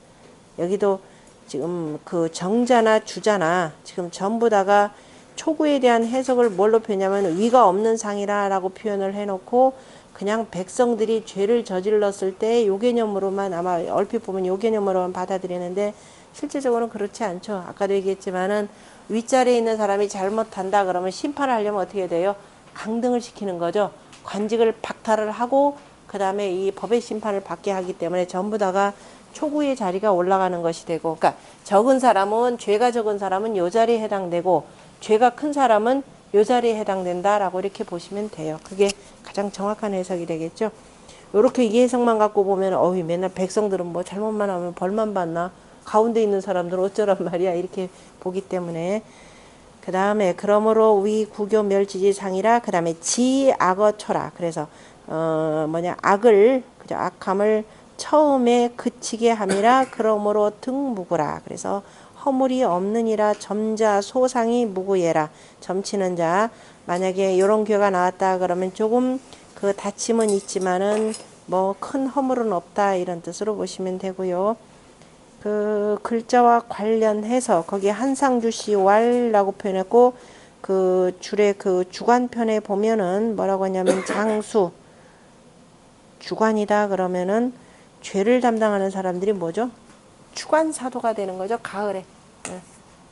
여기도 지금 그 정자나 주자나 지금 전부 다가 초구에 대한 해석을 뭘로 표현하면 위가 없는 상이라 라고 표현을 해놓고 그냥 백성들이 죄를 저질렀을 때 요 개념으로만 아마 얼핏 보면 요 개념으로만 받아들이는데 실제적으로는 그렇지 않죠. 아까도 얘기했지만은 윗자리에 있는 사람이 잘못한다 그러면 심판을 하려면 어떻게 돼요? 강등을 시키는 거죠. 관직을 박탈을 하고 그 다음에 이 법의 심판을 받게 하기 때문에 전부 다가 초구의 자리가 올라가는 것이 되고, 그러니까 적은 사람은, 죄가 적은 사람은 요 자리에 해당되고 죄가 큰 사람은 요 자리에 해당된다라고 이렇게 보시면 돼요. 그게 가장 정확한 해석이 되겠죠. 요렇게 이 해석만 갖고 보면 어이 맨날 백성들은 뭐 잘못만 하면 벌만 받나, 가운데 있는 사람들은 어쩌란 말이야, 이렇게 보기 때문에. 그 다음에 그러므로 위 구교 멸지지 상이라. 그 다음에 지 악어 초라. 그래서 악을, 그죠, 악함을 처음에 그치게 함이라. 그러므로 등무구라. 그래서 허물이 없느니라. 점자 소상이 무구예라. 점치는 자. 만약에 요런 교가 나왔다 그러면 조금 그 다침은 있지만은 뭐 큰 허물은 없다, 이런 뜻으로 보시면 되고요. 그 글자와 관련해서 거기 한상주시 왈라고 표현했고, 그 줄의 그 주관편에 보면은 뭐라고 하냐면 장수 주관이다 그러면은 죄를 담당하는 사람들이 뭐죠? 추관사도가 되는 거죠. 가을에. 네.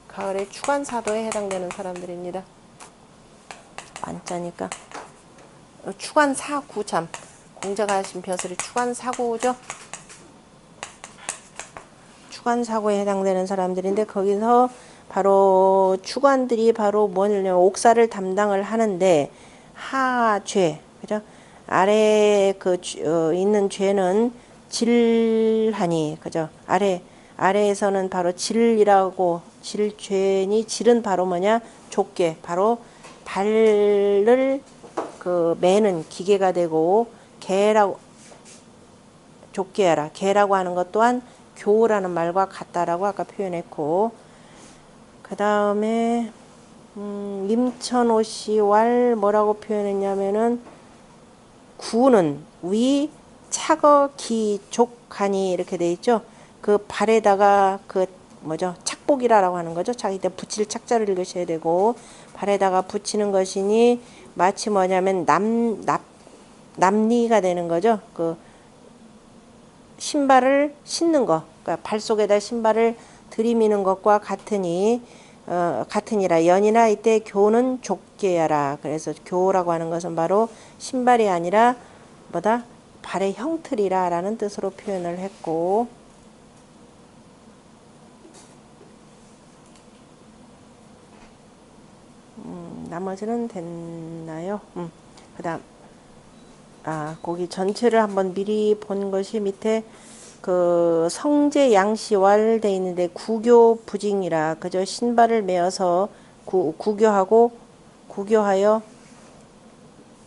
가을에 추관사도에 해당되는 사람들입니다. 안자니까 추관사구, 참 공자가하신 벼슬이 추관사구죠. 추관사고에 해당되는 사람들인데, 거기서 바로 추관들이 바로 뭐냐면 옥사를 담당을 하는데, 하죄, 그죠? 아래에 있는 죄는 질하니, 그죠? 아래에서는 바로 질이라고, 질죄니, 질은 바로 뭐냐? 족계, 바로 발을 매는 기계가 되고, 개라고, 족계하라. 개라고 하는 것 또한 교라는 말과 같다라고 아까 표현했고, 그 다음에 임천오시왈 뭐라고 표현했냐면은 구는 위 차거 기족하니 이렇게 돼 있죠. 그 발에다가 그 뭐죠, 착복이라고 하는 거죠. 자기들 붙일 착자를 읽으셔야 되고, 발에다가 붙이는 것이니 마치 뭐냐면 남리가 되는 거죠. 그 신발을 신는 것, 그러니까 발 속에다 신발을 들이미는 것과 같으니라. 연이나 이때 교는 족계야라. 그래서 교라고 하는 것은 바로 신발이 아니라 뭐다? 발의 형틀이라 라는 뜻으로 표현을 했고, 나머지는 됐나요? 그 다음 거기 전체를 한번 미리 본 것이 밑에 그 성제 양시왈 돼 있는데 구교 부징이라. 그저 신발을 메어서 구교하여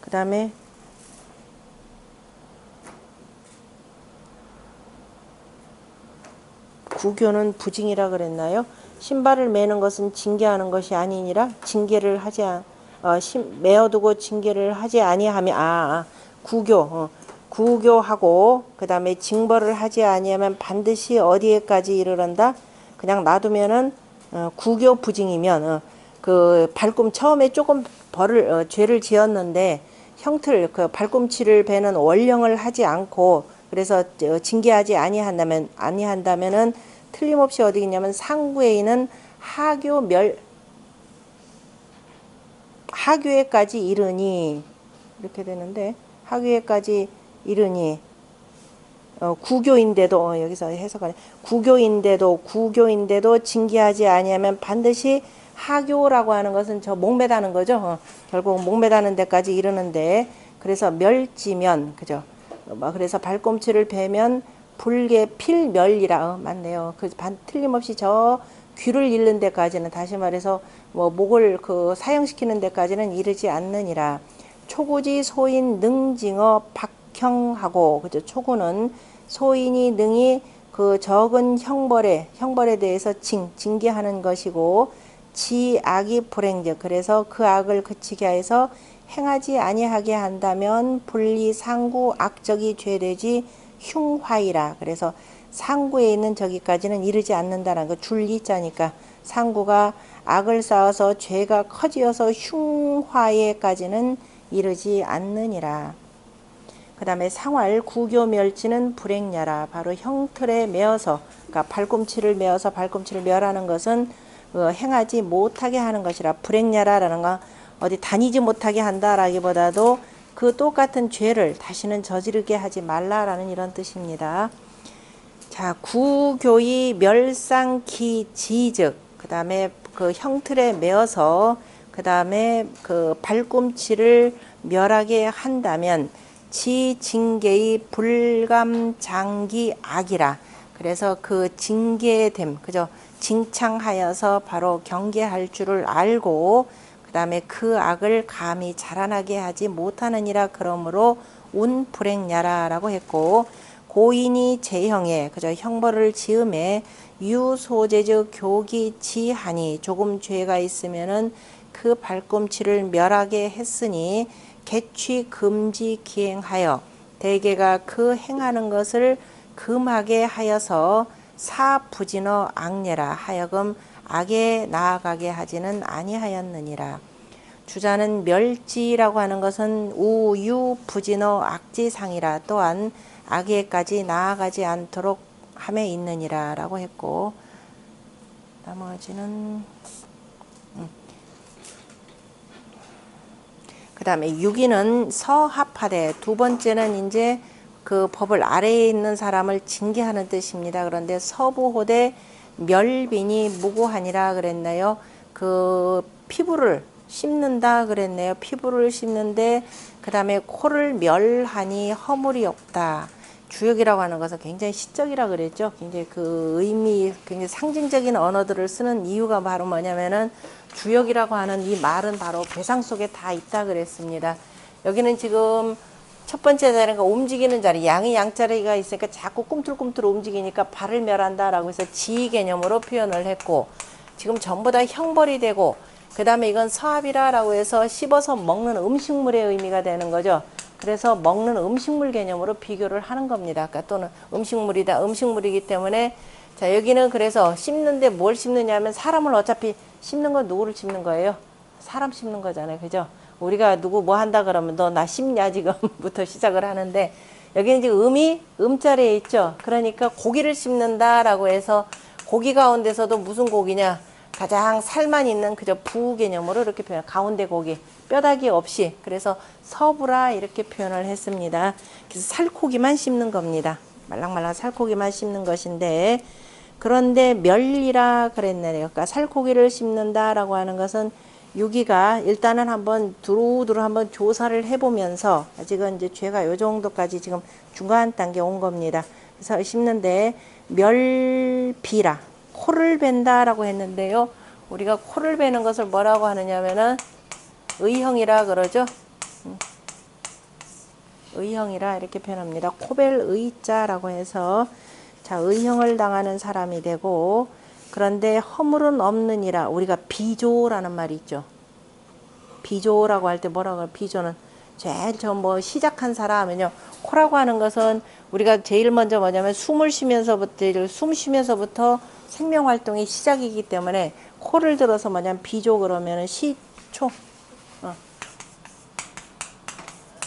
그 다음에 구교는 부징이라 그랬나요? 신발을 매는 것은 징계하는 것이 아니니라. 징계를 하지 메어두고 징계를 하지 아니하며 구교하고 그 다음에 징벌을 하지 아니하면 반드시 어디에까지 이르런다. 그냥 놔두면은 구교 부징이면 그 발꿈 처음에 조금 죄를 지었는데 형틀 그 발꿈치를 베는 원령을 하지 않고, 그래서 징계하지 아니한다면은 틀림없이 어디 있냐면 상구에 있는 하교에까지 이르니 이렇게 되는데, 하교에까지 이르니 구교인데도 여기서 해석하네. 구교인데도 징계하지 아니하면 반드시 하교라고 하는 것은 저 목매다는 거죠. 결국 목매다는 데까지 이르는데, 그래서 멸지면, 그죠? 그래서 발꿈치를 베면 불계 필멸이라. 맞네요. 틀림없이 저 귀를 잃는 데까지는, 다시 말해서 뭐 목을 사형시키는 데까지는 이르지 않느니라. 초구지 소인 능징어 박형하고, 그죠? 초구는 소인이 능히 그 적은 형벌에 대해서 징계하는 것이고, 지악이 불행적, 그래서 그 악을 그치게 해서 행하지 아니하게 한다면 분리 상구 악적이 죄되지 흉화이라. 그래서 상구에 있는 저기까지는 이르지 않는다는 거, 줄리자니까 상구가 악을 쌓아서 죄가 커지어서 흉화에까지는 이르지 않느니라. 그 다음에 상활 구교멸치는 불행야라. 바로 형틀에 매어서, 그러니까 발꿈치를 매어서 발꿈치를 멸하는 것은 행하지 못하게 하는 것이라. 불행야라라는 건 어디 다니지 못하게 한다라기보다도 그 똑같은 죄를 다시는 저지르게 하지 말라라는 이런 뜻입니다. 자, 구교의 멸상키지즉, 그 다음에 그 형틀에 매어서, 그 다음에 그 발꿈치를 멸하게 한다면 지징계의 불감장기 악이라. 그래서 그 징계됨, 그죠? 징창하여서 바로 경계할 줄을 알고, 그 다음에 그 악을 감히 자라나게 하지 못하느니라. 그러므로 운 불행야라라고 했고, 고인이 제형에, 그죠? 형벌을 지음에 유소재적 교기 지하니, 조금 죄가 있으면은 그 발꿈치를 멸하게 했으니 개취 금지 기행하여 대개가 그 행하는 것을 금하게 하여서 사부진어 악례라. 하여금 악에 나아가게 하지는 아니하였느니라. 주자는 멸지라고 하는 것은 우유 부진어 악지상이라. 또한 악에까지 나아가지 않도록 함에 있느니라 라고 했고, 나머지는 그 다음에 6위는 서합하되, 두 번째는 이제 그 법을 아래에 있는 사람을 징계하는 뜻입니다. 그런데 서부호대 멸빈이 무고하니라 그랬나요? 그 피부를 씹는다 그랬네요. 피부를 씹는데 그 다음에 코를 멸하니 허물이 없다. 주역이라고 하는 것은 굉장히 시적이라 그랬죠. 굉장히 그 의미, 굉장히 상징적인 언어들을 쓰는 이유가 바로 뭐냐면은 주역이라고 하는 이 말은 바로 배상 속에 다 있다 그랬습니다. 여기는 지금 첫 번째 자리가 움직이는 자리, 양이 양자리가 있으니까 자꾸 꿈틀꿈틀 움직이니까 발을 멸한다라고 해서 지위 개념으로 표현을 했고, 지금 전부 다 형벌이 되고, 그 다음에 이건 서합이라고 해서 씹어서 먹는 음식물의 의미가 되는 거죠. 그래서 먹는 음식물 개념으로 비교를 하는 겁니다. 그러니까 또는 음식물이다. 음식물이기 때문에, 자, 여기는 그래서 씹는데 뭘 씹느냐면 사람을 어차피 씹는 건 누구를 씹는 거예요? 사람 씹는 거잖아요. 그죠? 우리가 누구 뭐 한다 그러면 너 나 씹냐 지금부터 시작을 하는데, 여기는 지금 음이 음자리에 있죠. 그러니까 고기를 씹는다라고 해서 고기 가운데서도 무슨 고기냐? 가장 살만 있는 그저 부 개념으로 이렇게 표현, 가운데 고기, 뼈다귀 없이, 그래서 서부라 이렇게 표현을 했습니다. 그래서 살코기만 씹는 겁니다. 말랑말랑 살코기만 씹는 것인데, 그런데 멸리라 그랬네요. 그러니까 살코기를 씹는다라고 하는 것은 유기가 일단은 한번 두루두루 한번 조사를 해보면서, 아직은 이제 죄가 요 정도까지 지금 중간 단계 온 겁니다. 그래서 씹는데 멸비라, 코를 벤다라고 했는데요. 우리가 코를 베는 것을 뭐라고 하느냐면은 의형이라 그러죠. 의형이라 이렇게 표현합니다. 코벨 의자라고 해서, 자, 의형을 당하는 사람이 되고, 그런데 허물은 없느니라. 우리가 비조라는 말이 있죠. 비조라고 할 때 뭐라고 해요? 비조는 제일 뭐 시작한 사람은요. 코라고 하는 것은 우리가 제일 먼저 뭐냐면 숨을 쉬면서부터, 숨 쉬면서부터 생명 활동이 시작이기 때문에 코를 들어서 뭐냐면 비조 그러면은 시초,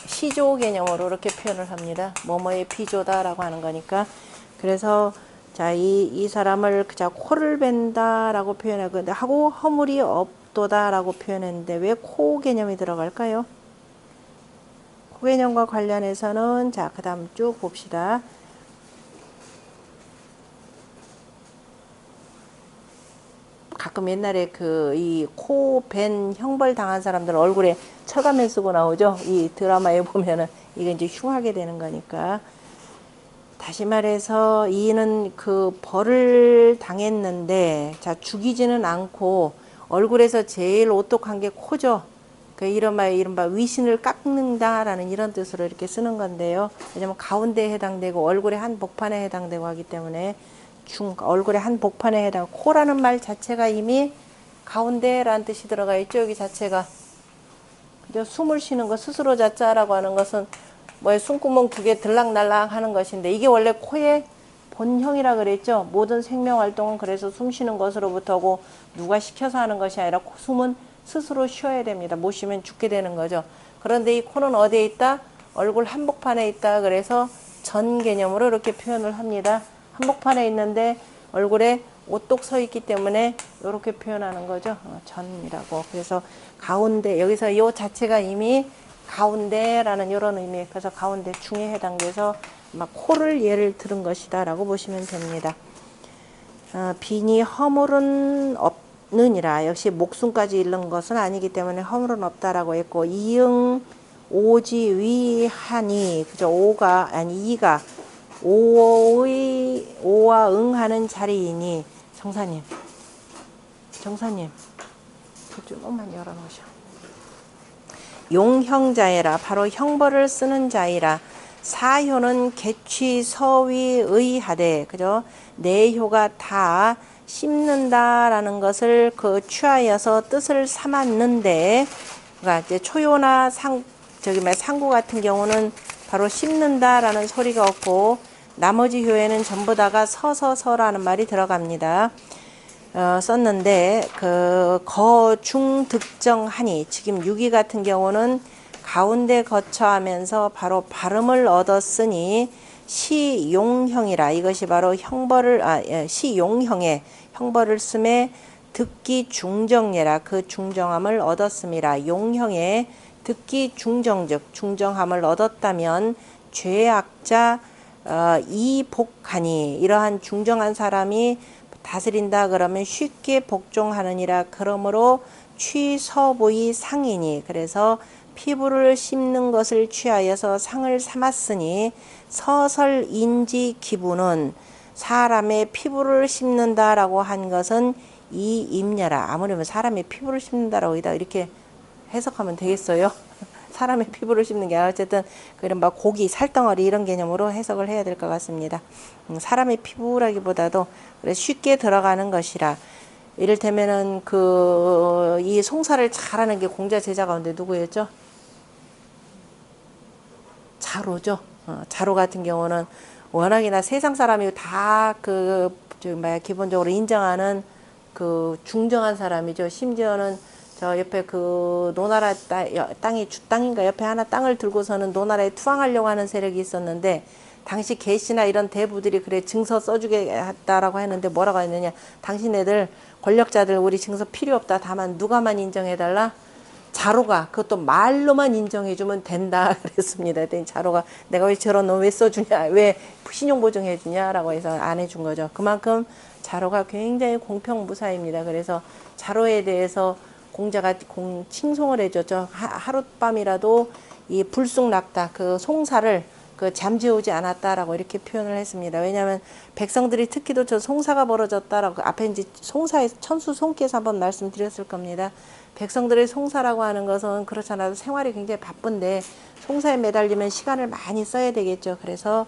시조 개념으로 이렇게 표현을 합니다. 뭐뭐의 비조다라고 하는 거니까. 그래서 자, 이 사람을 자, 코를 벤다라고 표현하고 허물이 없도다라고 표현했는데 왜 코 개념이 들어갈까요? 코 개념과 관련해서는 자, 그 다음 쭉 봅시다. 가끔 옛날에 그 이 코 벤 형벌 당한 사람들 얼굴에 철가면 쓰고 나오죠. 이 드라마에 보면은 이게 이제 흉하게 되는 거니까. 다시 말해서 이는 그 벌을 당했는데, 자, 죽이지는 않고 얼굴에서 제일 오똑한 게 코죠. 그 이른바 위신을 깎는다라는 이런 뜻으로 이렇게 쓰는 건데요. 왜냐면 가운데에 해당되고 얼굴의 한 복판에 해당되고 하기 때문에 얼굴의 한 복판에 해당, 코라는 말 자체가 이미 가운데라는 뜻이 들어가 있죠. 여기 자체가. 그죠? 숨을 쉬는 거, 스스로 자자라고 하는 것은 뭐 숨구멍 두 개 들락날락 하는 것인데, 이게 원래 코의 본형이라 그랬죠. 모든 생명 활동은 그래서 숨 쉬는 것으로부터고 누가 시켜서 하는 것이 아니라 숨은 스스로 쉬어야 됩니다. 못 쉬면 죽게 되는 거죠. 그런데 이 코는 어디에 있다? 얼굴 한복판에 있다 그래서 전 개념으로 이렇게 표현을 합니다. 한복판에 있는데 얼굴에 오똑 서 있기 때문에 이렇게 표현하는 거죠. 전이라고. 그래서 가운데, 여기서 이 자체가 이미 가운데라는 이런 의미, 그래서 가운데 중에 해당돼서 막 코를 예를 들은 것이다 라고 보시면 됩니다. 빈이 허물은 없느니라. 역시 목숨까지 잃는 것은 아니기 때문에 허물은 없다라고 했고, 이응 오지 위하니, 그죠? 오가 아니 이가 오와 응하는 자리이니. 정사님 조금만 열어놓으셔. 용형자이라, 바로 형벌을 쓰는 자이라. 사효는 개취 서위의하되, 그죠? 내효가 다 씹는다라는 것을 그 취하여서 뜻을 삼았는데, 그러니까 이제 초효나 상구 같은 경우는 바로 씹는다라는 소리가 없고, 나머지 효에는 전부 다가 서서서라는 말이 들어갑니다. 썼는데, 그 거중득정하니, 지금 유기 같은 경우는 가운데 거쳐하면서 바로 발음을 얻었으니 시용형이라. 이것이 바로 시용형의 형벌을 쓰매 듣기 중정예라. 그 중정함을 얻었음이라. 용형의 듣기 중정즉 중정함을 얻었다면 죄악자 이복하니, 이러한 중정한 사람이 다스린다 그러면 쉽게 복종하느니라. 그러므로 취서부의 상이니, 그래서 피부를 씹는 것을 취하여서 상을 삼았으니, 서설인지 기부는 사람의 피부를 씹는다라고 한 것은 이 임녀라. 아무래도 사람의 피부를 씹는다라고 이렇게 해석하면 되겠어요. 사람의 피부를 씹는 게 어쨌든 그런 막 고기, 살덩어리 이런 개념으로 해석을 해야 될 것 같습니다. 사람의 피부라기보다도 쉽게 들어가는 것이라. 이를테면은 이 송사를 잘하는 게 공자 제자 가운데 누구였죠? 자로죠. 자로 같은 경우는 워낙이나 세상 사람이 다 기본적으로 인정하는 그 중정한 사람이죠. 심지어는 저 옆에 그 노나라 땅이 주땅인가 옆에 하나 땅을 들고서는 노나라에 투항하려고 하는 세력이 있었는데, 당시 개시나 이런 대부들이 그래 증서 써주겠다라고 했는데 뭐라고 했느냐, 당신네들 권력자들 우리 증서 필요 없다, 다만 누가만 인정해달라, 자로가 그것도 말로만 인정해주면 된다 그랬습니다. 그랬더니 자로가 내가 왜 저런 놈 왜 써주냐, 왜 신용보증해주냐 라고 해서 안 해준 거죠. 그만큼 자로가 굉장히 공평무사입니다. 그래서 자로에 대해서 공자가 칭송을 해줬죠. 하룻밤이라도 이 불쑥낙타, 그 송사를 잠재우지 않았다라고 이렇게 표현을 했습니다. 왜냐하면 백성들이 특히도 저 송사가 벌어졌다라고, 앞에 이제 송사의 천수 송께서 한번 말씀드렸을 겁니다. 백성들의 송사라고 하는 것은 그렇잖아도 생활이 굉장히 바쁜데 송사에 매달리면 시간을 많이 써야 되겠죠. 그래서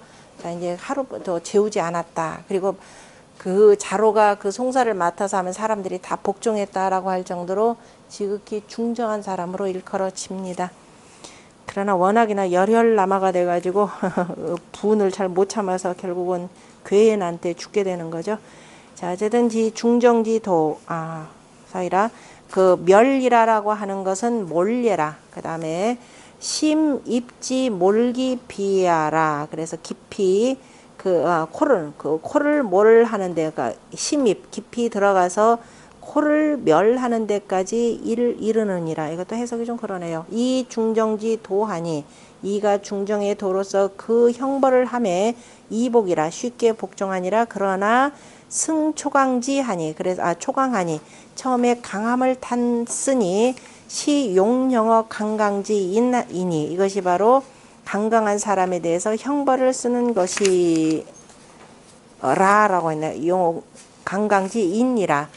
이제 하루 더 재우지 않았다. 그리고 그 자로가 그 송사를 맡아서 하면 사람들이 다 복종했다라고 할 정도로 지극히 중정한 사람으로 일컬어집니다. 그러나 워낙이나 열혈남아가 돼가지고 분을 잘 못 참아서 결국은 괴인한테 죽게 되는 거죠. 자, 어쨌든 중정지도 사이라, 그 멸이라라고 하는 것은 몰예라. 그 다음에 심입지 몰기 비하라. 그래서 깊이 코를 몰 하는데, 그러니까 심입 깊이 들어가서 코를 멸하는 데까지 이르느니라. 이것도 해석이 좀 그러네요. 이 중정지 도하니, 이가 중정의 도로서 그 형벌을 함에 이복이라, 쉽게 복종하니라. 그러나 승초강지하니, 그래서 초강하니 처음에 강함을 탔으니 시용영어 강강지이니, 이것이 바로 강강한 사람에 대해서 형벌을 쓰는 것이 라라고 했네. 용 강강지인이라.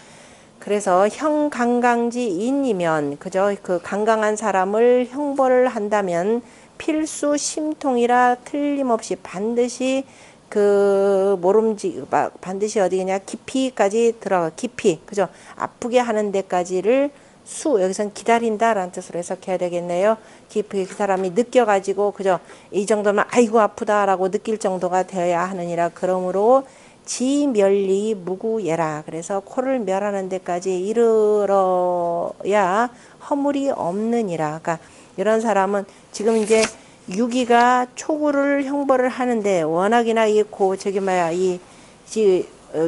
그래서 형강강지인이면, 그저 그 강강한 사람을 형벌을 한다면 필수 심통이라, 틀림없이 반드시 반드시 어디냐, 깊이까지 들어가, 깊이, 그죠? 아프게 하는 데까지를 여기선 기다린다라는 뜻으로 해석해야 되겠네요. 깊이 그 사람이 느껴가지고, 그죠? 이 정도면 아이고 아프다라고 느낄 정도가 되어야 하느니라. 그러므로 지멸리 무구예라. 그래서 코를 멸하는 데까지 이르러야 허물이 없느니라. 그러니까 이런 사람은 지금 이제 유기가 초구를 형벌을 하는데 워낙이나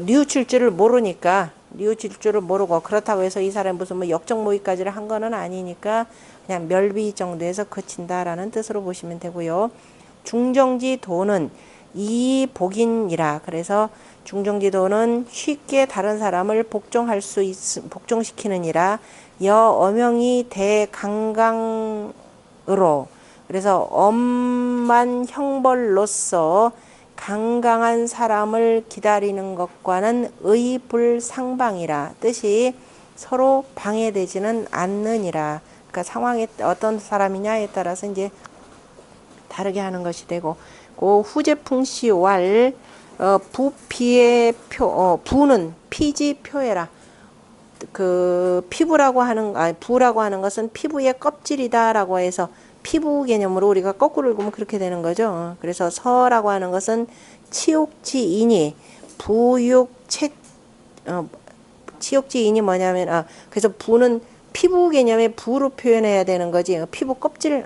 뉘우칠 줄을 모르니까 뉘우칠 줄을 모르고 그렇다고 해서 이 사람이 무슨 뭐 역적 모의까지를 한 거는 아니니까 그냥 멸비 정도에서 그친다라는 뜻으로 보시면 되고요. 중정지 도는 이복인이라 그래서 중정지도는 쉽게 다른 사람을 복종시키느니라 여엄형이 대강강으로 그래서 엄만 형벌로서 강강한 사람을 기다리는 것과는 의불상방이라 뜻이 서로 방해되지는 않느니라. 그러니까 상황에 어떤 사람이냐에 따라서 이제 다르게 하는 것이 되고 그 후제풍시왈 부피의 부는 피지 표해라. 그 피부라고 하는 부라고 하는 것은 피부의 껍질이다라고 해서 피부 개념으로 우리가 거꾸로 읽으면 그렇게 되는 거죠. 그래서 서라고 하는 것은 치욕지인이 치욕지인이 뭐냐면 그래서 부는 피부 개념의 부로 표현해야 되는 거지. 피부 껍질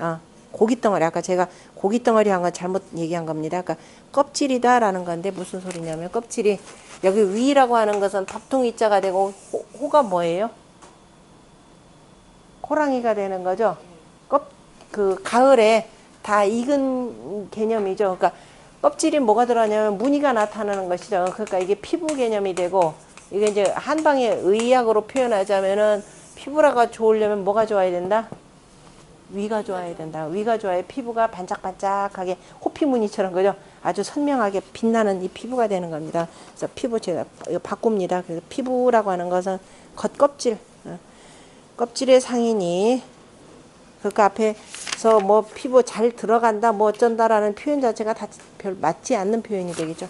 고깃덩어리 아까 제가 고깃덩어리 한 건 잘못 얘기한 겁니다. 그러니까 껍질이다라는 건데 무슨 소리냐면 껍질이 여기 위라고 하는 것은 밥통이자가 되고 호가 뭐예요? 호랑이가 되는 거죠. 그 가을에 다 익은 개념이죠. 그러니까 껍질이 뭐가 들어가냐면 무늬가 나타나는 것이죠. 그러니까 이게 피부 개념이 되고 이게 이제 한방에 의학으로 표현하자면은 피부라가 좋으려면 뭐가 좋아야 된다? 위가 좋아야 된다. 위가 좋아야 피부가 반짝반짝하게 호피무늬처럼 그죠? 아주 선명하게 빛나는 이 피부가 되는 겁니다. 그래서 피부 제가 이거 바꿉니다. 그래서 피부라고 하는 것은 겉껍질, 껍질의 상이니 그 앞에서 뭐 피부 잘 들어간다, 뭐 어쩐다라는 표현 자체가 다 별 맞지 않는 표현이 되겠죠.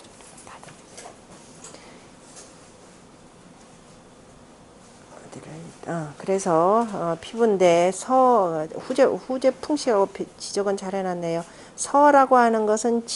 그래서 피부인데 후제 풍시하고 지적은 잘 해놨네요. 서라고 하는 것은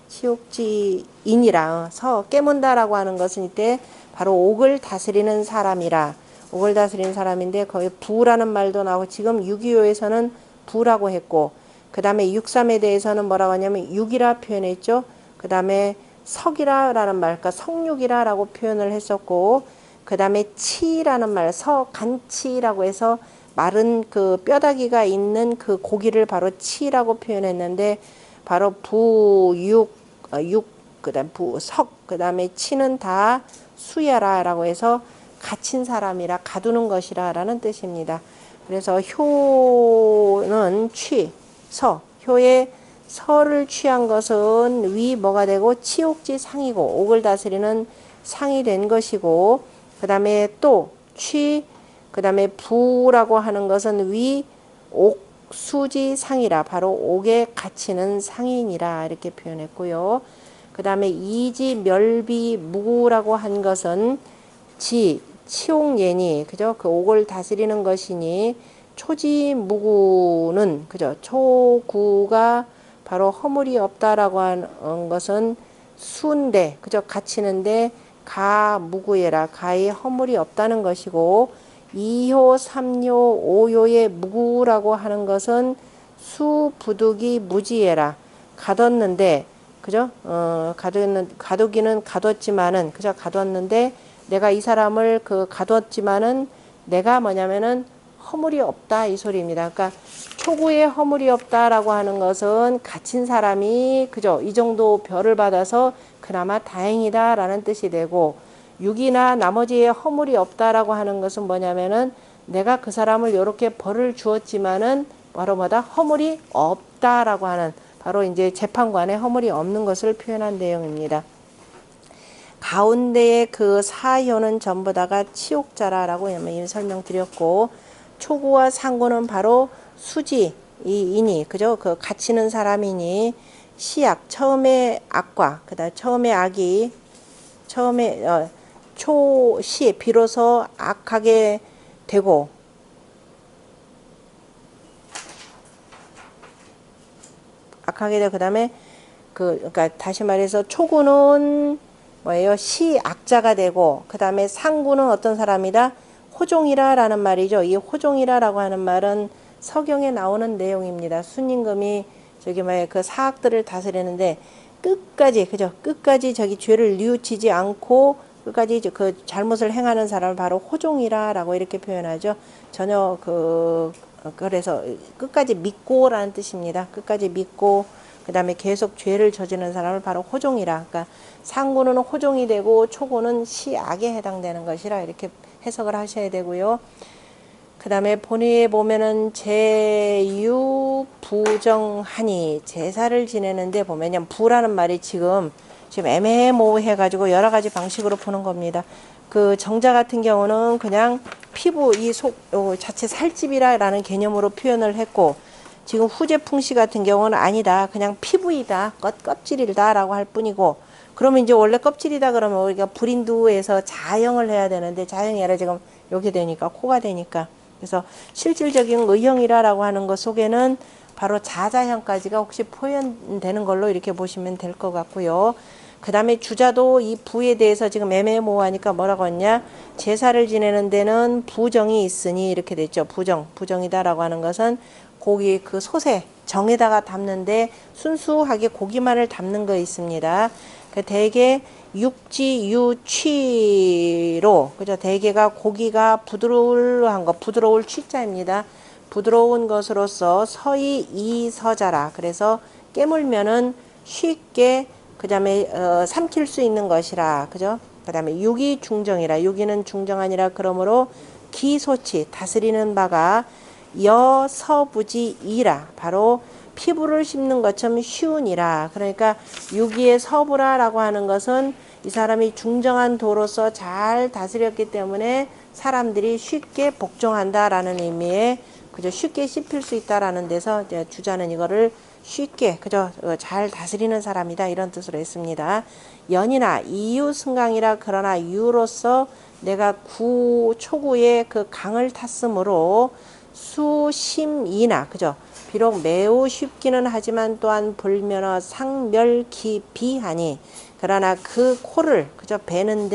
치욕지인이라 깨문다라고 하는 것은 이때 바로 옥을 다스리는 사람이라 옥을 다스리는 사람인데 거기 부라는 말도 나오고 지금 6.25에서는 부라고 했고 그 다음에 6.3에 대해서는 뭐라고 하냐면 육이라 표현했죠. 그 다음에 석이라라는 말, 그러니까 성육이라라고 표현을 했었고, 그 다음에 치라는 말, 서간치라고 해서 마른 그 뼈다귀가 있는 그 고기를 바로 치라고 표현했는데, 바로 그다음 석, 그 다음에 치는 다 수야라라고 해서 갇힌 사람이라 가두는 것이라라는 뜻입니다. 그래서 효는 효의 서를 취한 것은 위 뭐가 되고 치옥지 상이고 옥을 다스리는 상이 된 것이고 그 다음에 또 그 다음에 부라고 하는 것은 위 옥수지 상이라 바로 옥에 갇히는 상인이라 이렇게 표현했고요. 그 다음에 이지 멸비 무구라고 한 것은 치옥예니 그죠? 그 옥을 다스리는 것이니 초지무구는 그죠? 초구가 바로 허물이 없다라고 하는 것은 수인데 그저 갇히는데 가무구예라 가에 허물이 없다는 것이고 2효, 3효, 5효의 무구라고 하는 것은 수부득이 무지예라 가뒀는데 그죠? 가두기는 가뒀지만은 그저 가뒀는데 내가 이 사람을 가뒀지만은 내가 뭐냐면은 허물이 없다 이 소리입니다. 그러니까 초구에 허물이 없다라고 하는 것은 갇힌 사람이 그죠 이 정도 벌을 받아서 그나마 다행이다라는 뜻이 되고 6이나 나머지에 허물이 없다라고 하는 것은 뭐냐면은 내가 그 사람을 이렇게 벌을 주었지만은 바로 뭐다 허물이 없다라고 하는 바로 이제 재판관에 허물이 없는 것을 표현한 내용입니다. 가운데에 그 사효는 전부 다가 치옥자라라고 설명드렸고 초구와 상구는 바로 수지이니 그죠? 그 갇히는 사람이니 시악 처음에 악과 그다음 처음에 악이 초시 비로소 악하게 되고 그다음에 그러니까 다시 말해서 초구는 뭐예요? 시악자가 되고 그다음에 상구는 어떤 사람이다? 호종이라라는 말이죠. 이 호종이라라고 하는 말은 서경에 나오는 내용입니다. 순임금이 저기 뭐야 그 사학들을 다스리는데 끝까지 그죠? 끝까지 저기 죄를 뉘우치지 않고 끝까지 그 잘못을 행하는 사람을 바로 호종이라라고 이렇게 표현하죠. 전혀 그래서 끝까지 믿고라는 뜻입니다. 끝까지 믿고 그 다음에 계속 죄를 저지르는 사람을 바로 호종이라. 그러니까 상구는 호종이 되고 초구는 시악에 해당되는 것이라 이렇게 해석을 하셔야 되고요. 그 다음에 본의에 보면은 제유 부정하니 제사를 지내는데 보면요. 부라는 말이 지금 애매모호해가지고 여러 가지 방식으로 푸는 겁니다. 그 정자 같은 경우는 그냥 피부 이 속 자체 살집이라는 개념으로 표현을 했고 지금 후제풍시 같은 경우는 아니다. 그냥 피부이다. 껍질이다 라고 할 뿐이고 그러면 이제 원래 껍질이다 그러면 우리가 불인두에서 자형을 해야 되는데 자형이 아니라 지금 이렇게 되니까 코가 되니까 그래서 실질적인 의형이라고 하는 것 속에는 바로 자자형까지가 혹시 표현되는 걸로 이렇게 보시면 될 것 같고요. 그 다음에 주자도 이 부에 대해서 지금 애매모호하니까 뭐라고 했냐. 제사를 지내는 데는 부정이 있으니 이렇게 됐죠. 부정이다라고 하는 것은 고기 그 솥에 정에다가 담는데 순수하게 고기만을 담는 거 있습니다. 그 대개 육지 유취로 그죠. 대개가 고기가 부드러운 거 부드러울 취자입니다. 부드러운 것으로서 서이 이서자라. 그래서 깨물면은 쉽게 그 다음에 삼킬 수 있는 것이라 그죠. 그 다음에 육이 중정이라. 육이는 중정 아니라 그러므로 기소치 다스리는 바가 여서부지이라. 바로 피부를 씹는 것처럼 쉬우니라. 그러니까 유기의 서부라라고 하는 것은 이 사람이 중정한 도로서 잘 다스렸기 때문에 사람들이 쉽게 복종한다라는 의미의 그저 쉽게 씹힐 수 있다라는 데서 주자는 이거를 쉽게 그저 잘 다스리는 사람이다 이런 뜻으로 했습니다. 연이나 이유승강이라. 그러나 유로서 내가 초구의 그 강을 탔으므로 수심이나 그죠. 비록 매우 쉽기는 하지만 또한 불면허 상멸기비하니 그러나 그 코를 그저 베는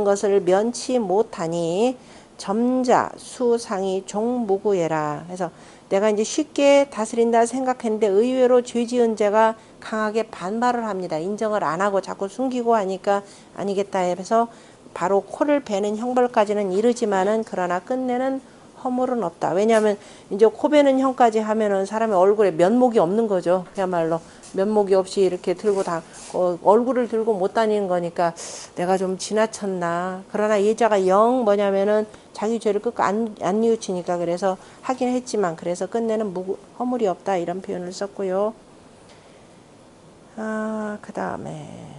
것을 면치 못하니 점자 수상이 종무구예라. 그래서 내가 이제 쉽게 다스린다 생각했는데 의외로 죄 지은 자가 강하게 반발을 합니다. 인정을 안 하고 자꾸 숨기고 하니까 아니겠다 해서 바로 코를 베는 형벌까지는 이르지만은 그러나 끝내는 허물은 없다. 왜냐하면 이제 코 베는 형까지 하면은 사람의 얼굴에 면목이 없는 거죠. 그야말로 면목이 없이 이렇게 들고 얼굴을 들고 못 다니는 거니까 내가 좀 지나쳤나. 그러나 예자가 영 뭐냐면은 자기 죄를 끝까지 안 뉘우치니까 그래서 하긴 했지만 그래서 끝내는 허물이 없다 이런 표현을 썼고요. 그 다음에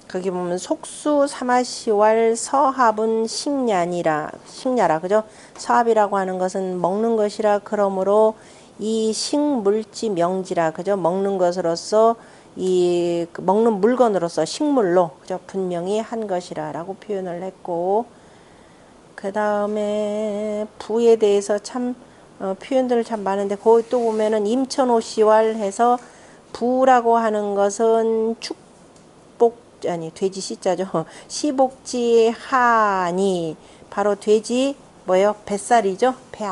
거기 보면 속수 사마시왈 서합은 식냐라 그죠? 서합이라고 하는 것은 먹는 것이라. 그러므로 이 식물지 명지라 그죠? 먹는 것으로서 이 먹는 물건으로서 식물로 그죠? 분명히 한 것이라라고 표현을 했고 그 다음에 부에 대해서 참 표현들 참 많은데 거기 또 보면은 임천오시왈 해서 부라고 하는 것은 돼지 씨자죠. 시복지 하니 바로 돼지 뭐예요? 뱃살이죠. 배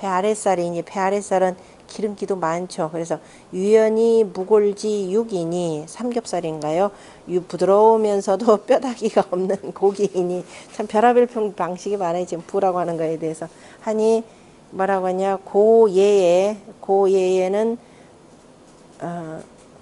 아랫살이니 배 아랫살은 기름기도 많죠. 그래서 유연히 무골지 육이니 삼겹살인가요? 부드러우면서도 뼈다귀가 없는 고기이니 참 별의별 방식이 많아요. 지금 부라고 하는 거에 대해서 하니 뭐라고 하냐 고예에는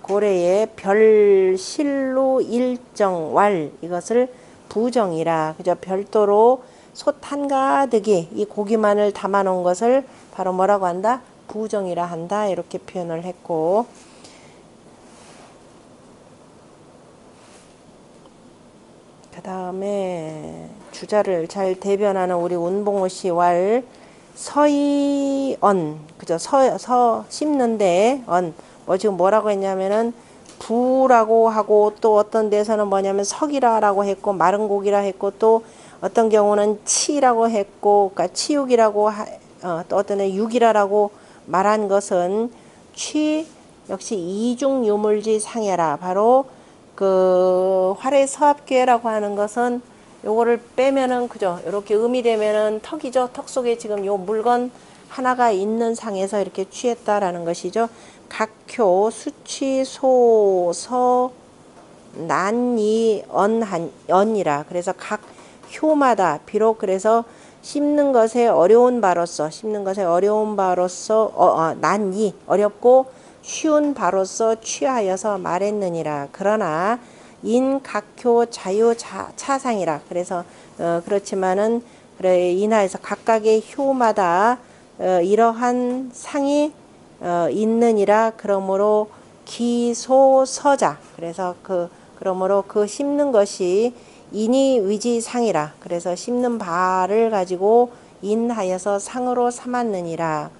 고래의 별실로 일정왈 이것을 부정이라 그저 별도로 솥 한가득이 이 고기만을 담아 놓은 것을 바로 뭐라고 한다? 부정이라 한다 이렇게 표현을 했고 그 다음에 주자를 잘 대변하는 우리 운봉호씨 왈 서이언 그죠? 서 씹는데 지금 뭐라고 했냐면은 부라고 하고 또 어떤 데서는 뭐냐면 석이라고 했고 마른 고기라 했고 또 어떤 경우는 치라고 했고 그러니까 치육이라고 또 어떤 애 육이라고 말한 것은 역시 이중유물지 상해라. 바로 그 활의 서합계라고 하는 것은 요거를 빼면은 그죠? 이렇게 음이 되면은 턱이죠. 턱 속에 지금 요 물건 하나가 있는 상에서 이렇게 취했다라는 것이죠. 각효 수취 소서 난이 언이라. 그래서 각 효마다 비록 그래서 씹는 것에 어려운 바로서 난이 어렵고 쉬운 바로서 취하여서 말했느니라. 그러나 인각효 자유 차상이라. 그래서 그렇지만은 그래 인하에서 각각의 효마다 이러한 상이 있느니라. 그러므로 기소서자. 그래서 그러므로 그 씹는 것이 인이 위지상이라. 그래서 씹는 바를 가지고 인하여서 상으로 삼았느니라.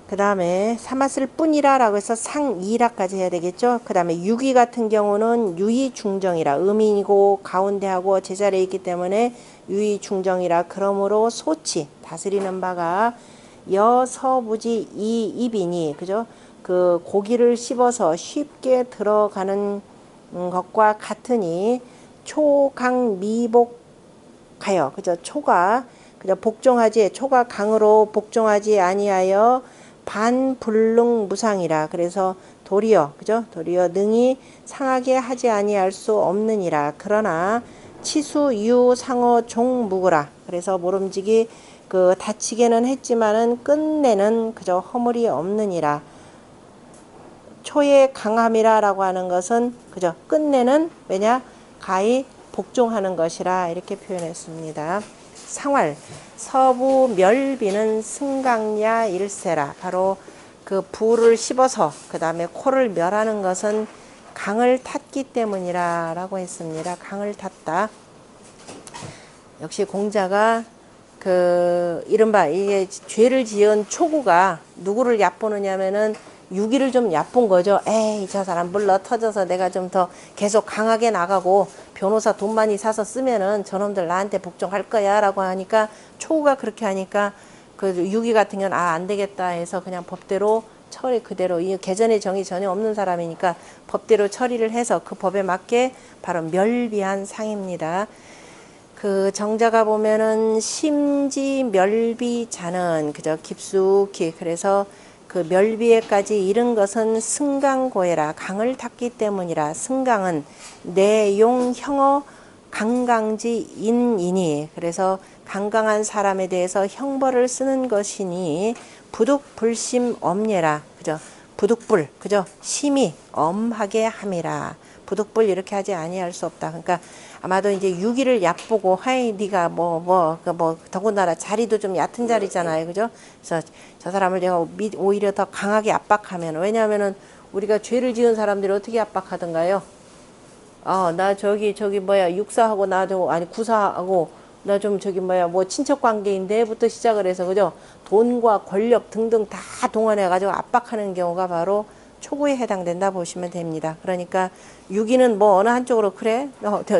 그 다음에 삼았을 뿐이라 라고 해서 상이라까지 해야 되겠죠. 그 다음에 유기 같은 경우는 유의중정이라. 음이고 가운데하고 제자리에 있기 때문에 유의중정이라. 그러므로 소치 다스리는 바가 여서부지 이입이니 그죠. 그 고기를 씹어서 쉽게 들어가는 것과 같으니 초강미복하여 그죠. 초가 그죠. 초가 강으로 복종하지 아니하여 반불능무상이라. 그래서 도리어 그죠. 도리어 능히 상하게 하지 아니할 수 없느니라. 그러나 치수유 상어 종무구라. 그래서 모름지기 그 다치게는 했지만은 끝내는 그저 허물이 없느니라. 초의 강함이라라고 하는 것은 그저 끝내는 왜냐 가히 복종하는 것이라 이렇게 표현했습니다. 상활 서부 멸비는 승강야 일세라. 바로 그 부를 씹어서 그 다음에 코를 멸하는 것은 강을 탔기 때문이라 라고 했습니다. 강을 탔다. 역시 공자가 그 이른바 이게 죄를 지은 초구가 누구를 얕보느냐면은 유기를 좀 얕본 거죠. 에이 저 사람 물러 터져서 내가 좀 더 계속 강하게 나가고 변호사 돈 많이 사서 쓰면은 저놈들 나한테 복종할 거야 라고 하니까 초구가 그렇게 하니까 그 유기 같은 경우는 안 되겠다 해서 그냥 법대로 처리 그대로 이 개전의 정이 전혀 없는 사람이니까 법대로 처리를 해서 그 법에 맞게 바로 멸비한 상입니다. 그 정자가 보면은 심지멸비자는 그저 깊숙이 그래서 그 멸비에까지 이른 것은 승강고해라. 강을 탔기 때문이라. 승강은 내용 형어 강강지인이니 그래서 강강한 사람에 대해서 형벌을 쓰는 것이니 부득불심 엄예라. 그죠? 부득불 그죠? 심히 엄하게 함이라. 부득불 이렇게 하지 아니할 수 없다. 그러니까 아마도 이제 유기를 얕보고 하이 네가 뭐 더군다나 자리도 좀 얕은 자리잖아요. 그죠? 그래서 저 사람을 내가 오히려 더 강하게 압박하면 왜냐하면은 우리가 죄를 지은 사람들이 어떻게 압박하던가요? 나 저기 뭐야 육사하고 나도 아니 구사하고 나 좀 저기 뭐야 뭐 친척 관계인데부터 시작을 해서 그죠? 돈과 권력 등등 다 동원해 가지고 압박하는 경우가 바로 초구에 해당된다 보시면 됩니다. 그러니까 유기는 뭐 어느 한쪽으로 그래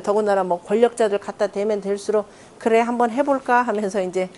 더군다나 뭐 권력자들 갖다 대면 될수록 그래 한번 해볼까 하면서 이제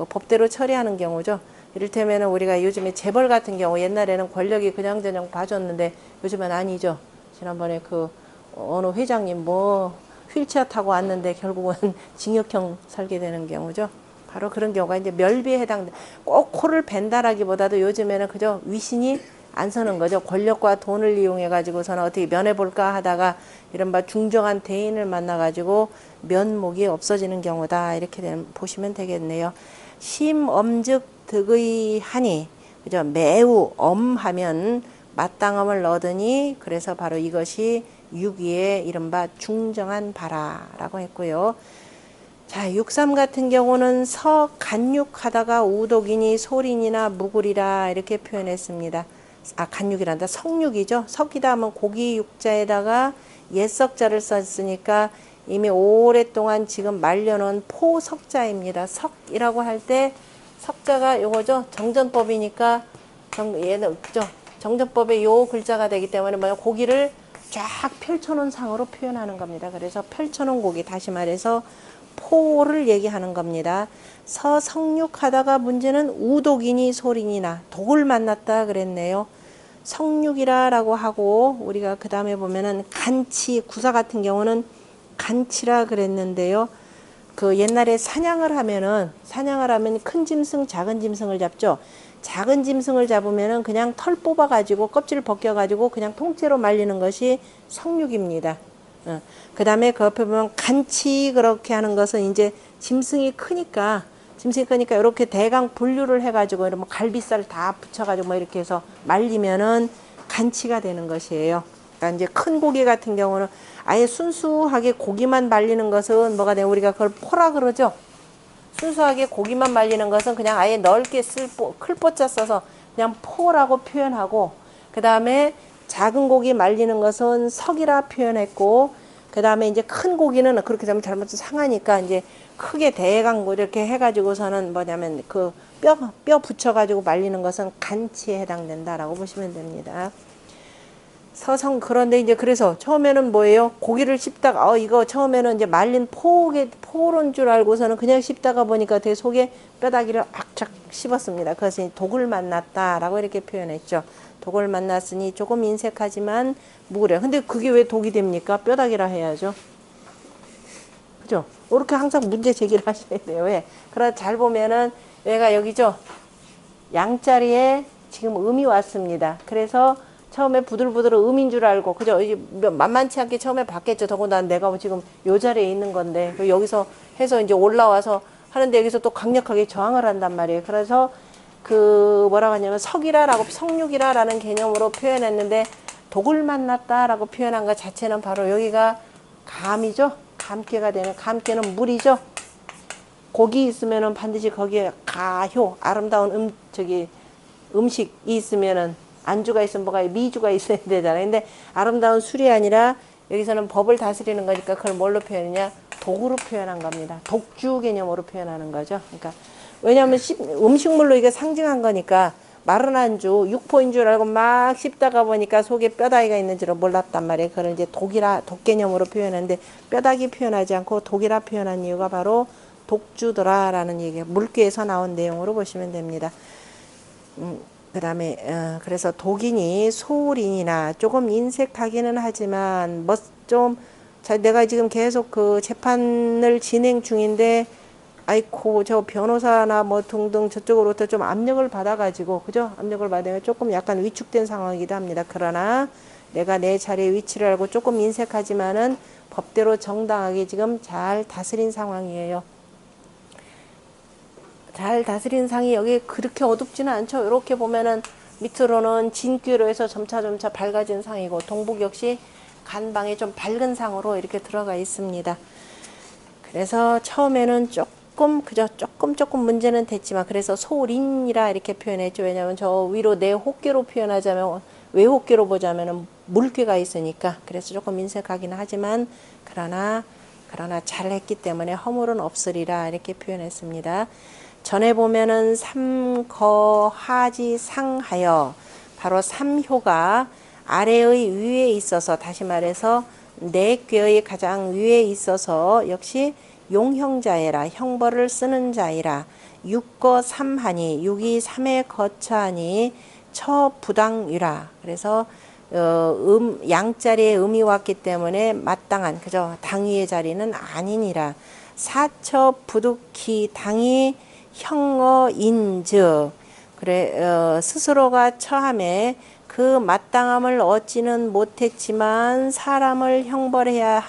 법대로 처리하는 경우죠. 이를테면은 우리가 요즘에 재벌 같은 경우 옛날에는 권력이 그냥저냥 봐줬는데 요즘은 아니죠. 지난번에 그 어느 회장님 뭐 휠체어 타고 왔는데 결국은 징역형 살게 되는 경우죠. 바로 그런 경우가 이제 멸비에 해당돼. 꼭 코를 벤다라기보다도 요즘에는 그저 위신이 안 서는 거죠. 권력과 돈을 이용해 가지고서는 어떻게 면해 볼까 하다가 이른바 중정한 대인을 만나 가지고 면목이 없어지는 경우다. 이렇게 보시면 되겠네요. 심엄즉 득의 하니 그죠? 매우 엄하면 마땅함을 얻으니 그래서 바로 이것이 유기의 이른바 중정한 바라라고 했고요. 자, 63 같은 경우는 간육하다가 우독이니 소린이나 무굴이라 이렇게 표현했습니다. 간육이란다. 석육이죠. 석이다 하면 고기 육자에다가 옛석자를 썼으니까 이미 오랫동안 지금 말려놓은 포석자입니다. 석이라고 할 때 석자가 요거죠. 정전법이니까 얘는 그죠. 정전법의 요 글자가 되기 때문에 뭐야 고기를 쫙 펼쳐놓은 상으로 표현하는 겁니다. 그래서 펼쳐놓은 고기 다시 말해서 포를 얘기하는 겁니다. 석육하다가 문제는 우독이니 소린이나 독을 만났다 그랬네요. 석육이라고 하고 우리가 그 다음에 보면은 간치 구사 같은 경우는 간치라 그랬는데요. 그 옛날에 사냥을 하면 큰 짐승, 작은 짐승을 잡죠. 작은 짐승을 잡으면은 그냥 털 뽑아가지고 껍질 벗겨가지고 그냥 통째로 말리는 것이 성육입니다. 그 다음에 그 옆에 보면 간치 그렇게 하는 것은 이제 짐승이 크니까 이렇게 대강 분류를 해가지고 이런 뭐 갈비살 다 붙여가지고 뭐 이렇게 해서 말리면은 간치가 되는 것이에요. 그러니까 이제 큰 고기 같은 경우는 아예 순수하게 고기만 말리는 것은 뭐가 돼요? 우리가 그걸 포라 그러죠. 순수하게 고기만 말리는 것은 그냥 아예 넓게 클뽀자 써서 그냥 포라고 표현하고, 그 다음에 작은 고기 말리는 것은 석이라 표현했고, 그 다음에 이제 큰 고기는 그렇게 되면 잘못 상하니까 이제 크게 대강 이렇게 해가지고서는 뭐냐면 그 뼈 붙여가지고 말리는 것은 간치에 해당된다라고 보시면 됩니다. 그런데 이제 그래서 처음에는 뭐예요? 고기를 씹다가 이거 처음에는 이제 말린 포로인 줄 알고서는 그냥 씹다가 보니까 되게 속에 뼈다귀를 악착 씹었습니다. 그래서 독을 만났다라고 이렇게 표현했죠. 독을 만났으니 조금 인색하지만 무그래요. 근데 그게 왜 독이 됩니까? 뼈다귀라 해야죠. 그죠? 이렇게 항상 문제 제기를 하셔야 돼요. 왜? 그러다 잘 보면은 얘가 여기죠. 양자리에 지금 음이 왔습니다. 그래서 처음에 부들부들 음인 줄 알고, 그죠? 이제 만만치 않게 처음에 봤겠죠. 더군다나 내가 지금 요 자리에 있는 건데, 여기서 해서 이제 올라와서 하는데 여기서 또 강력하게 저항을 한단 말이에요. 그래서 그 뭐라고 하냐면 성육이라라는 개념으로 표현했는데, 독을 만났다라고 표현한 것 자체는 바로 여기가 감이죠. 감깨가 되는, 감깨는 물이죠. 고기 있으면은 반드시 거기에 가효, 아름다운 음식이 있으면은, 안주가 있으면 뭐가 미주가 있어야 되잖아요. 근데 아름다운 술이 아니라 여기서는 법을 다스리는 거니까 그걸 뭘로 표현했냐? 독으로 표현한 겁니다. 독주 개념으로 표현하는 거죠. 그러니까 왜냐하면 음식물로 이게 상징한 거니까, 마른 안주 육포인 줄 알고 막 씹다가 보니까 속에 뼈다귀가 있는 줄을 몰랐단 말이에요. 그걸 이제 독 개념으로 표현하는데, 뼈다귀 표현하지 않고 독이라 표현한 이유가 바로 독주더라라는 얘기예요. 물귀에서 나온 내용으로 보시면 됩니다. 그 다음에 그래서 독이니 소울이나 조금 인색하기는 하지만 내가 지금 계속 그 재판을 진행 중인데, 아이고 저 변호사나 뭐 등등 저쪽으로부터 좀 압력을 받아가지고, 그죠? 압력을 받으면 조금 약간 위축된 상황이기도 합니다. 그러나 내가 내 자리의 위치를 알고 조금 인색하지만은 법대로 정당하게 지금 잘 다스린 상황이에요. 잘 다스린 상이 여기 그렇게 어둡지는 않죠. 이렇게 보면은 밑으로는 진귀로 해서 점차 밝아진 상이고, 동북 역시 간방에 좀 밝은 상으로 이렇게 들어가 있습니다. 그래서 처음에는 조금 문제는 됐지만, 그래서 소린이라 이렇게 표현했죠. 왜냐하면 저 위로 내 호께로 표현하자면, 외호께로 보자면은 물귀가 있으니까, 그래서 조금 인색하기는 하지만 그러나 잘했기 때문에 허물은 없으리라 이렇게 표현했습니다. 전에 보면은 삼거하지 상하여, 바로 삼효가 아래의 위에 있어서, 다시 말해서 네 꾀의 가장 위에 있어서 역시 용형자애라, 형벌을 쓰는 자이라. 육거 삼하니, 육이 삼에 거처하니 처부당유라. 그래서 양자리에 음이 왔기 때문에 마땅한, 그죠? 당위의 자리는 아니니라. 사처 부득히 당이 형어인즉, 그래 스스로가 처함에 그 마땅함을 얻지는 못했지만 사람을 형벌해야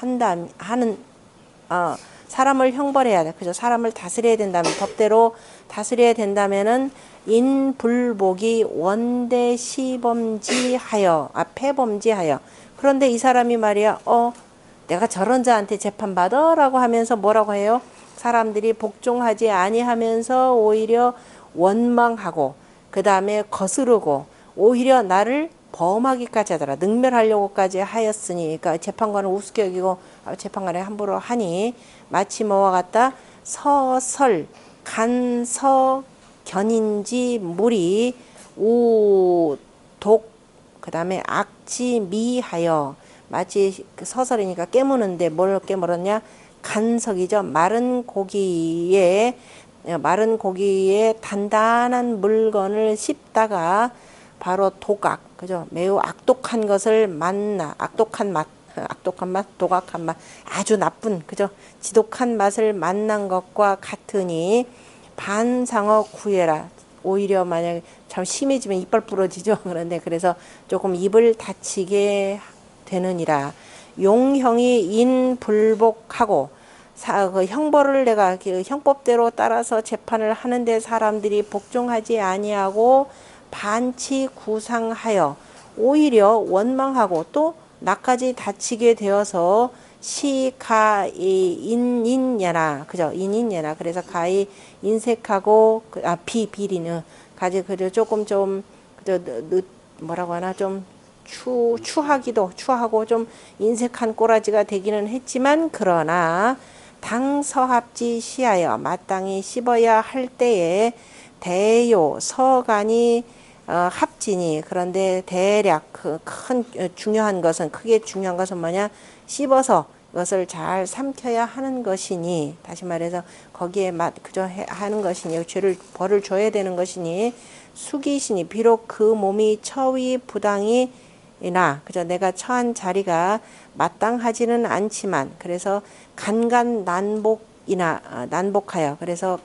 사람을 형벌해야 돼. 그죠? 사람을 다스려야 된다면, 법대로 다스려야 된다면은 인불복이 원대시범지하여, 폐범지하여. 그런데 이 사람이 말이야, 내가 저런 자한테 재판받아라고 하면서 뭐라고 해요? 사람들이 복종하지 아니하면서 오히려 원망하고, 그 다음에 거스르고, 오히려 나를 범하기까지 하더라. 능멸하려고까지 하였으니, 그러니까 재판관을 우습게 여기고 재판관에 함부로 하니, 마치 뭐와 같다? 서설 간서 견인지 물이 우독, 그 다음에 악지 미하여. 마치 서설이니까 깨무는데 뭘 깨물었냐? 간석이죠. 마른 고기에 단단한 물건을 씹다가 바로 독악, 그죠? 매우 악독한 것을 악독한 맛, 악독한 맛, 도각한 맛, 아주 나쁜, 그죠? 지독한 맛을 만난 것과 같으니 반상어 구해라. 오히려 만약 참 심해지면 이빨 부러지죠. 그런데 그래서 조금 입을 다치게 되느니라. 용형이 인불복하고 그 형벌을 내가 그 형법대로 따라서 재판을 하는데 사람들이 복종하지 아니하고 반치 구상하여 오히려 원망하고 또 나까지 다치게 되어서 시가인인예나 그죠? 인인예나 그래서 가히 인색하고 비비리는 가지 그저 조금 좀 그저 뭐라고 하나 좀 추하고 좀 인색한 꼬라지가 되기는 했지만 그러나 당서합지 시하여 마땅히 씹어야 할 때에 대요 서간이 합지니 그런데 대략 그 큰 중요한 것은 크게 중요한 것은 뭐냐 씹어서 이것을 잘 삼켜야 하는 것이니 다시 말해서 거기에 그저 하는 것이니 죄를 벌을 줘야 되는 것이니 숙이시니 비록 그 몸이 처위 부당이 이나 그저 내가 처한 자리가 마땅하지는 않지만 그래서 간간난복이나 난복하여 그래서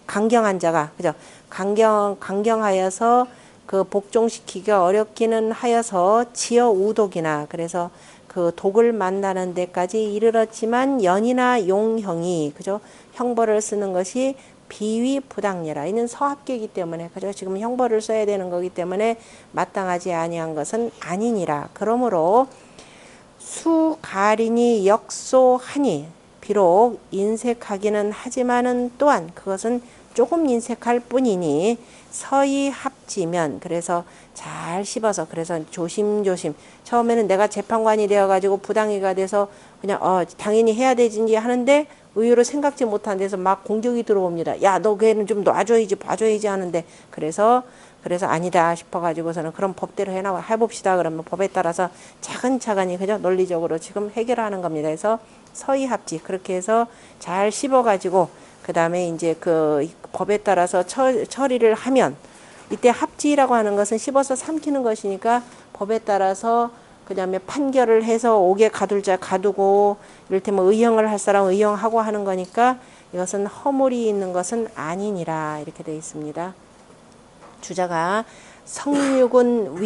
강경한 자가 그죠 강경하여서 그 복종시키기가 어렵기는 하여서 지어 우독이나 그래서 그 독을 만나는 데까지 이르렀지만 연이나 용형이 그죠 형벌을 쓰는 것이 비위부당례라. 이는 서합계이기 때문에 그죠 지금 형벌을 써야 되는 거기 때문에 마땅하지 아니한 것은 아니니라. 그러므로 수가린이 역소하니 비록 인색하기는 하지만은 또한 그것은 조금 인색할 뿐이니 서히 합지면 그래서 잘 씹어서 그래서 조심조심 처음에는 내가 재판관이 되어가지고 부당이가 돼서 그냥 당연히 해야 되지 하는데 의외로 생각지 못한 데서 막 공격이 들어옵니다. 야, 너 걔는 좀 놔줘야지 봐줘야지 하는데 그래서 아니다 싶어가지고서는 그럼 법대로 해봅시다. 그러면 법에 따라서 차근차근히 그죠 논리적으로 지금 해결하는 겁니다. 그래서 서희합지 그렇게 해서 잘 씹어가지고 그 다음에 이제 그 법에 따라서 처리를 하면 이때 합지라고 하는 것은 씹어서 삼키는 것이니까 법에 따라서 그 다음에 판결을 해서 옥에 가둘 자 가두고 이를테면 의형을 할 사람 의형하고 하는 거니까 이것은 허물이 있는 것은 아니니라 이렇게 되어 있습니다. 주자가 성육은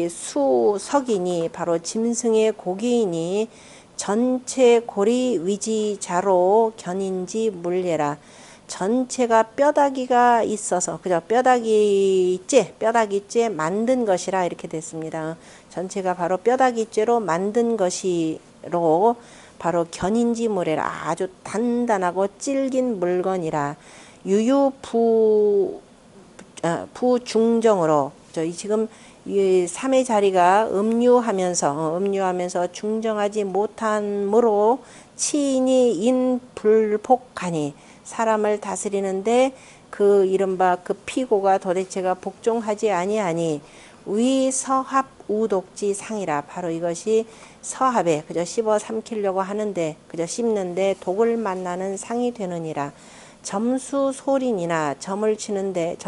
위수석이니 바로 짐승의 고기이니 전체 고리 위지자로 견인지 물례라. 전체가 뼈다귀가 있어서 그죠 뼈다귀째 만든 것이라 이렇게 됐습니다. 전체가 바로 뼈다귀째로 만든 것이로 바로 견인지 물례라. 아주 단단하고 질긴 물건이라. 부중정으로 지금 이 3의 자리가 음유하면서 중정하지 못함으로 치인이 인불복하니 사람을 다스리는데 그 이른바 그 피고가 도대체가 복종하지 아니하니 위서합 우독지 상이라. 바로 이것이 서합에 그저 씹어 삼키려고 하는데 그저 씹는데 독을 만나는 상이 되느니라. 점수 소린이나 점을 쳤는데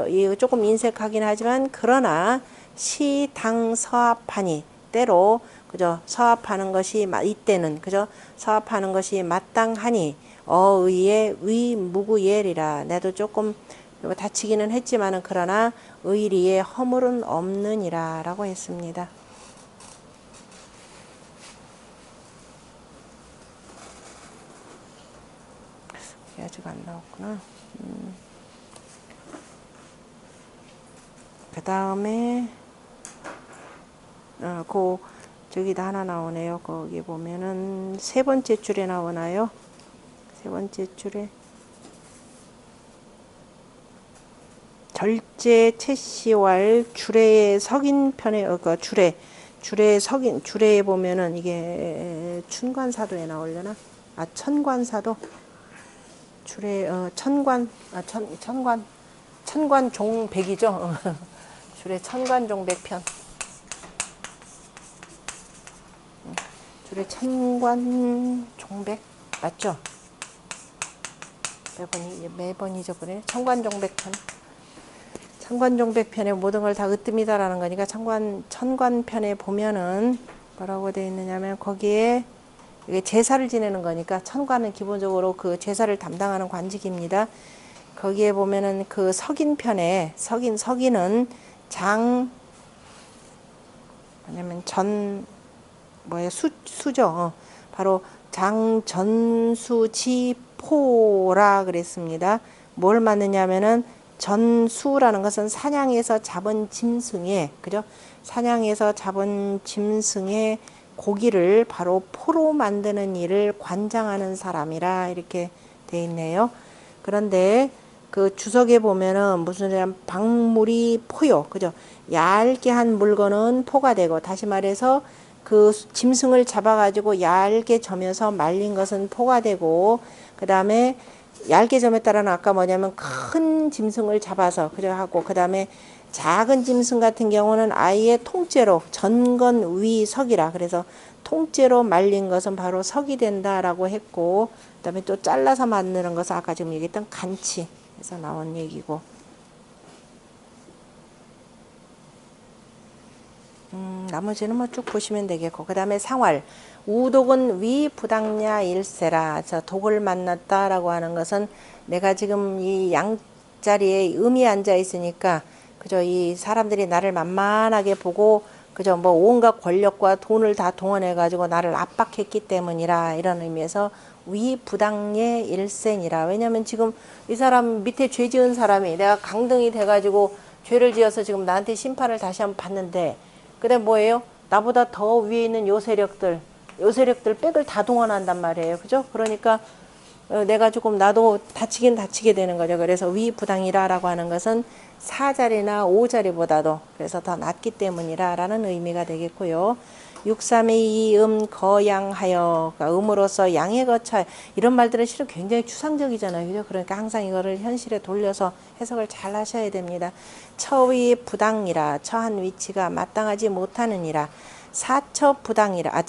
이거 조금 인색하긴 하지만 그러나 시당 서합하니 때로 그저 서합하는 것이 이때는 그저 서합하는 것이 마땅하니 어의의 위무구예리라. 나도 조금 다치기는 했지만은 그러나 의리에 허물은 없느니라 라고 했습니다. 아직 안 나왔구나. 그 다음에 저기다 하나 나오네요. 거기 보면은 세 번째 줄에 나오나요? 세 번째 줄에 절제 채시왈 주례에 석인 편에 주례에 석인 주례에 보면은 이게 춘관사도에 나오려나? 천관사도 주례 천관종백이죠. 주례 천관종백편. 주례 천관종백 맞죠? 매번 잊어버리네. 천관종백편. 천관종백편에 모든 걸 다 으뜸이다라는 거니까 천관편에 보면은 뭐라고 되어 있느냐면 거기에 이게 제사를 지내는 거니까 천관은 기본적으로 그 제사를 담당하는 관직입니다. 거기에 보면은 그 석인편에 석인은 장 뭐냐면 전 뭐예요 수죠. 바로 장전수지포라 그랬습니다. 뭘 맞느냐면은 전수라는 것은 사냥에서 잡은 짐승의 그죠? 사냥에서 잡은 짐승의 고기를 바로 포로 만드는 일을 관장하는 사람이라 이렇게 돼 있네요. 그런데 그 주석에 보면은 무슨 박물이 포요. 그죠? 얇게 한 물건은 포가 되고 다시 말해서 그 짐승을 잡아가지고 얇게 점여서 말린 것은 포가 되고 그 다음에 얇게 점였다라는 아까 뭐냐면 큰 짐승을 잡아서 그래 하고 그 다음에 작은 짐승 같은 경우는 아예 통째로 전건위석이라 그래서 통째로 말린 것은 바로 석이 된다라고 했고 그 다음에 또 잘라서 만드는 것은 아까 지금 얘기했던 간치에서 나온 얘기고 나머지는 뭐 쭉 보시면 되겠고 그 다음에 상활 우독은 위부당냐 일세라 저 독을 만났다라고 하는 것은 내가 지금 이 양자리에 음이 앉아 있으니까 그저 이 사람들이 나를 만만하게 보고 그저 뭐 온갖 권력과 돈을 다 동원해 가지고 나를 압박했기 때문이라 이런 의미에서 위부당의 일생이라. 왜냐면 지금 이 사람 밑에 죄 지은 사람이 내가 강등이 돼 가지고 죄를 지어서 지금 나한테 심판을 다시 한번 받는데 그다음 뭐예요? 나보다 더 위에 있는 요 세력들 백을 다 동원한단 말이에요. 그죠? 그러니까 내가 조금 나도 다치게 되는 거죠. 그래서 위부당이라라고 하는 것은 4자리나 5자리보다도 그래서 더 낫기 때문이라라는 의미가 되겠고요. 632 거양하여 그러니까 음으로써 양에 거쳐 이런 말들은 실은 굉장히 추상적이잖아요. 그죠? 그러니까 항상 이거를 현실에 돌려서 해석을 잘 하셔야 됩니다. 처의 부당이라 처한 위치가 마땅하지 못하느니라 자처부당이라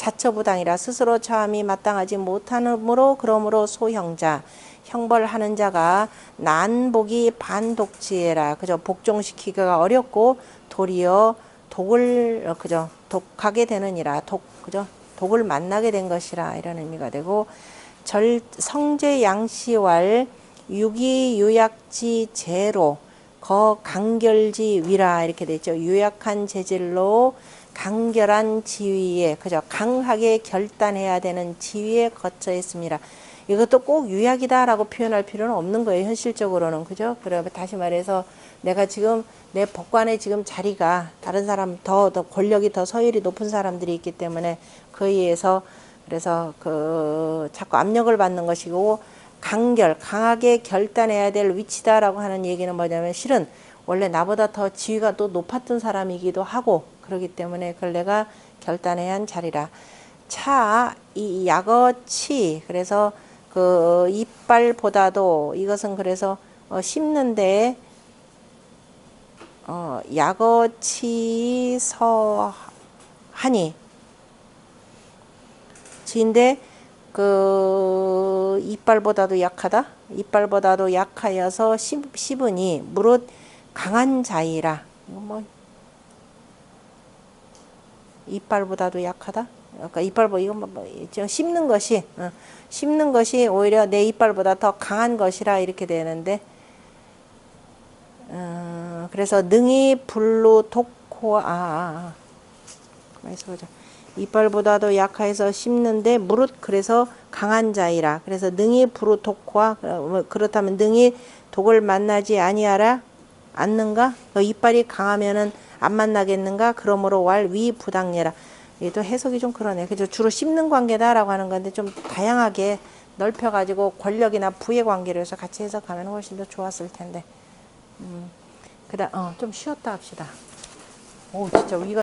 스스로 처함이 마땅하지 못하므로 그러므로 소형자 형벌하는 자가 난복이 반독지에라 그저 복종시키기가 어렵고 도리어 독을 그저 독하게 되느니라 그저 독을 만나게 된 것이라 이런 의미가 되고 성제 양시왈 유기유약지 제로 강결지 위라 이렇게 되죠. 유약한 재질로 강결한 지위에 그저 강하게 결단해야 되는 지위에 거쳐 있습니다. 이것도 꼭 유약이다라고 표현할 필요는 없는 거예요. 현실적으로는 그죠? 그러면 다시 말해서 내가 지금 내 법관의 지금 자리가 다른 사람 더 권력이 더 서열이 높은 사람들이 있기 때문에 그에 의해서 그래서 그 자꾸 압력을 받는 것이고 강하게 결단해야 될 위치다라고 하는 얘기는 뭐냐면 실은 원래 나보다 더 지위가 또 높았던 사람이기도 하고 그렇기 때문에 그걸 내가 결단해야 한 자리라. 이 약어치 그래서 그 이빨보다도 이것은 그래서 씹는데 약어치 서하니 지인데 그 이빨보다도 약하여서 씹으니 무릇 강한 자이라. 뭐 이빨보다도 약하다. 그러니까 이건 씹는 것이 오히려 내 이빨보다 더 강한 것이라 이렇게 되는데 그래서 능히 불로 독호 가만히 있어보자. 이빨보다도 약해서 씹는데 무릇 그래서 강한 자이라. 그래서 능히 불로 독호와 그렇다면 능히 독을 만나지 않는가? 이빨이 강하면은 안 만나겠는가? 그러므로 위부당예라. 얘도 해석이 좀 그러네. 그죠? 주로 씹는 관계다라고 하는 건데 좀 다양하게 넓혀가지고 권력이나 부의 관계로 해서 같이 해석하면 훨씬 더 좋았을 텐데. 좀 쉬었다 합시다. 오, 진짜 위가